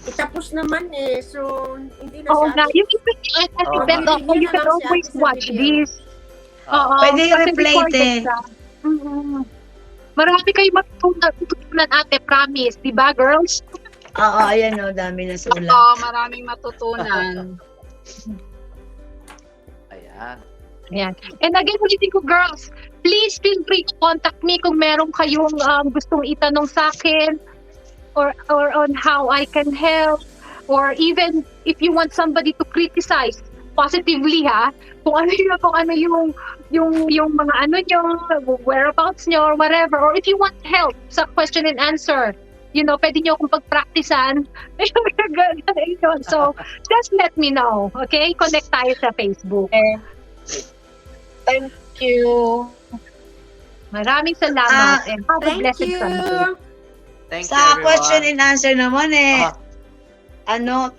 Itapos naman so hindi na Oo siya. nga. Yung iba ni Ate Beth, you can always watch this. Oo. Pwede kasi replay recorded eh. siya. Marami kayo matutunan, ate, promise. Diba, girls? Oo, ayan o, dami na sulat. Oo, maraming matutunan. Ayan. And again, ulitin ko, girls, please feel free to contact me kung meron kayong gustong itanong sa akin or on how I can help, or even if you want somebody to criticize positively, kung ano yung mga ano nyo, whereabouts nyo or whatever, or if you want help sa question and answer, pwede nyo akong pagpraktisan. So, just let me know, okay? Connect tayo sa Facebook. Thank you. Maraming salamat Ah, and have a Thank blessed you. Sunday. Thank you, Sa question everyone. and answer naman Ah, ano,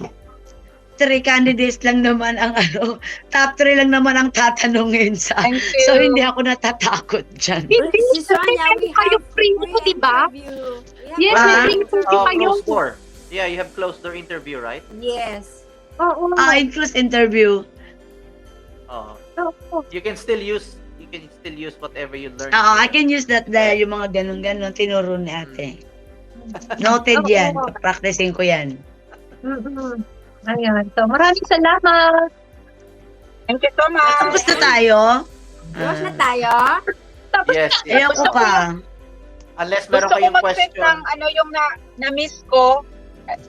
3 candidates lang naman ang top 3 lang naman ang tatanungin sa. Thank So, you. hindi ako natatakot dyan. Hindi, Si kasi Sonia, we meron kayo have free mo, di ba? pre-interview. Yes, well, may Ah. free interview kayo. closed door. Yeah, you have closed door interview, right? Yes. Oo. Includes interview. Oh, Oo. you can still use whatever you learned. I can use that there, yung mga ganun-ganun, tinuro ni ate. Noted Oo. yan. Practicing ko yan. Mhm. Ayan. So, maraming salamat. Thank you so much. Tapos na tayo? Tapos na tayo. Tapos Yes, yes. Ayoko pa. Unless meron Gusto ko kayong mag-send question. ng yung na-miss ko.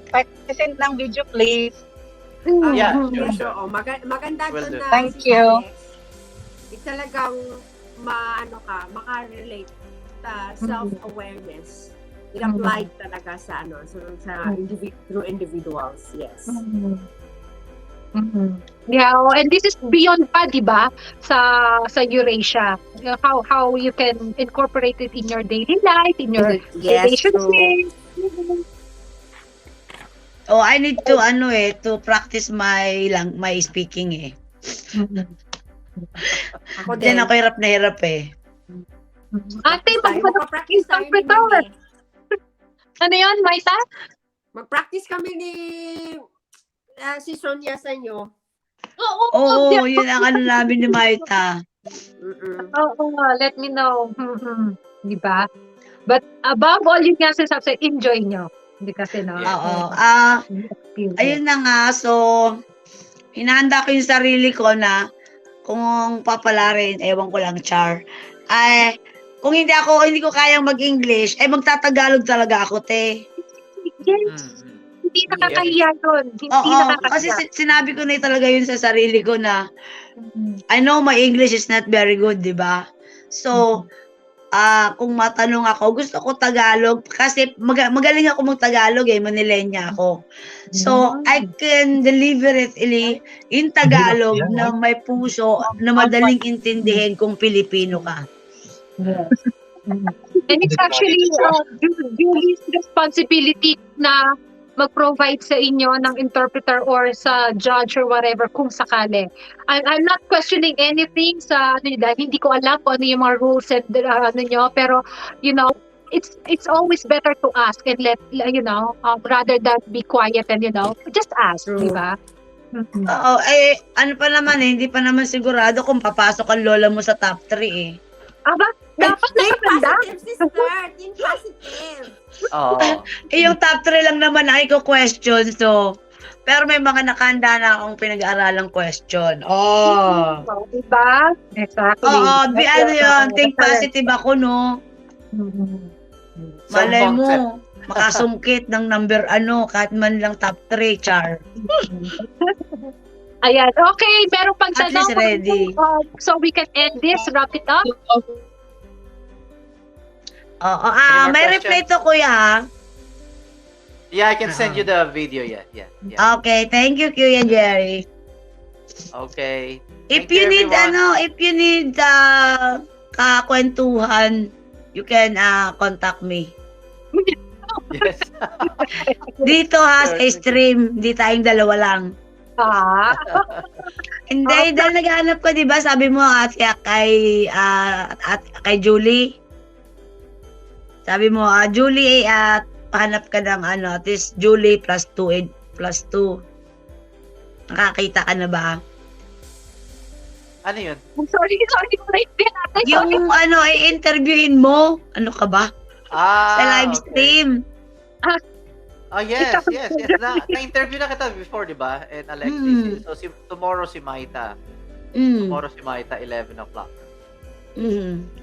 Pa-send ng video, please. Yeah, Mhm. sure, Yes, sure. oo. Maganda Will to do. na Thank si you. Alex. Talagang makarelate sa self-awareness. I-apply talaga sa through individuals. Yes. Mhm. Mhm. Yeah, and this is beyond pa, di ba? Sa Eurasia. How you can incorporate it in your daily life, in your Yes, true. relationships. Mhm. Oh, I need to to practice my speaking eh. Mhm. Ako din. Diyan ako hirap na hirap eh. Ate, Mag-practice tayo ni interpreter. Mimi. Ano yun, Maita? Mag-practice kami ni si Sonia sa inyo. Oo, yun ang namin ni Maita. Mm-mm. Oo, let me know. Mhm. Di ba? But above all, yun nga sinasabi, enjoy nyo. Hindi kasi na. Yeah. Oo. Ayun na nga, so, hinahanda ko yung sarili ko na kung papalarin, ewan ko lang, Char. Kung hindi ko kayang mag-English, magtatagalog talaga ako, te. Yes. Hindi nakakahiya yun. Hindi Oo, kasi nakakahiya. sinabi ko na talaga yun sa sarili ko na Mhm. I know my English is not very good, di ba? So, kung matanong ako, gusto ko Tagalog kasi magaling ako mag-Tagalog Manilenya ako. So, I can deliver it in Tagalog na may puso na madaling intindihin kung Pilipino ka. Yes. Mhm. And it's actually Julie's responsibility na mag-provide sa inyo ng interpreter or sa judge or whatever kung sakali. I'm not questioning anything sa dahil hindi ko alam kung ano yung mga rules and pero it's always better to ask and let rather than be quiet and just ask, True. di ba? Mhm. Oo, ano pa naman hindi pa naman sigurado kung papasok ang lola mo sa top 3 Aba, dapat Think nakaganda. positive, sister. Think positive. Oo. Yung top 3 lang naman ay ko question, so pero may mga nakahanda na akong pinag-aaralang question. Oh. Di ba? Exactly. Oo, yun. Think positive ako, no? Mhm. Malay Some mo, concept. makasungkit ng number kahit man lang top 3, Char. Ayan. Okay, meron pang At tanong. least ready. So we can end this, wrap it up. Oo, Any more may questions? reply to kuya, ha? Yeah, I can send you the video. Yeah. Okay, thank you, Kuya Jerry. Okay. If Thank you, you need, everyone. kakwentuhan, you can contact me. Yes. Dito ha, sa Sure. stream, hindi tayong dalawa lang. Hindi, dahil naghahanap ko, di ba? Sabi mo kay Julie. Sabi mo, Julie, pahanap ka ng at least Julie plus 2. Nakakita ka na ba? Ano yun? I'm sorry, kung naintindihan natin. Yung i-interviewin mo, ano ka ba? Sa live Okay. stream. Oh, yes. Na-interview na kita before, di ba? And Alexis. So, tomorrow si Maita. Tomorrow si Maita, 11 o'clock.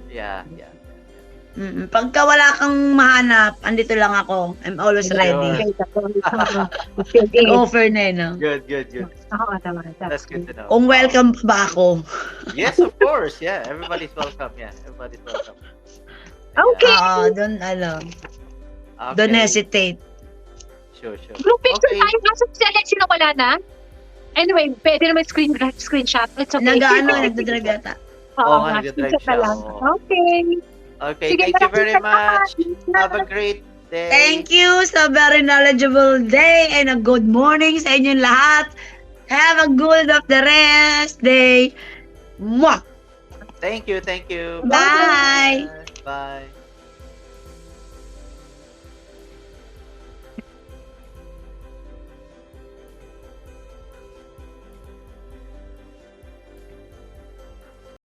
Yeah. Pagka wala kang mahanap, andito lang ako. I'm always ready. Offer na no? Good. Oo, tama. That's good to know. Kung welcome pa ba ako? Yes, of course. Yeah, everybody's welcome. Everybody's welcome. Okay. Don't Okay. don't hesitate. Sure. Group picture Okay. tayo. Nasa si Alexi na wala na. Anyway, pwede naman screenshot. It's okay. Nagdadrive yata. Oo nga, nga, nagdadrive screenshot na siya, lang. oo. Okay. Okay, Sige, thank you maraming very much. Have a salamat. great day. Thank you sa very knowledgeable day and a good morning sa inyong lahat. Have a good of the rest day. Mwah! Thank you, thank you. Bye! Bye. Bye.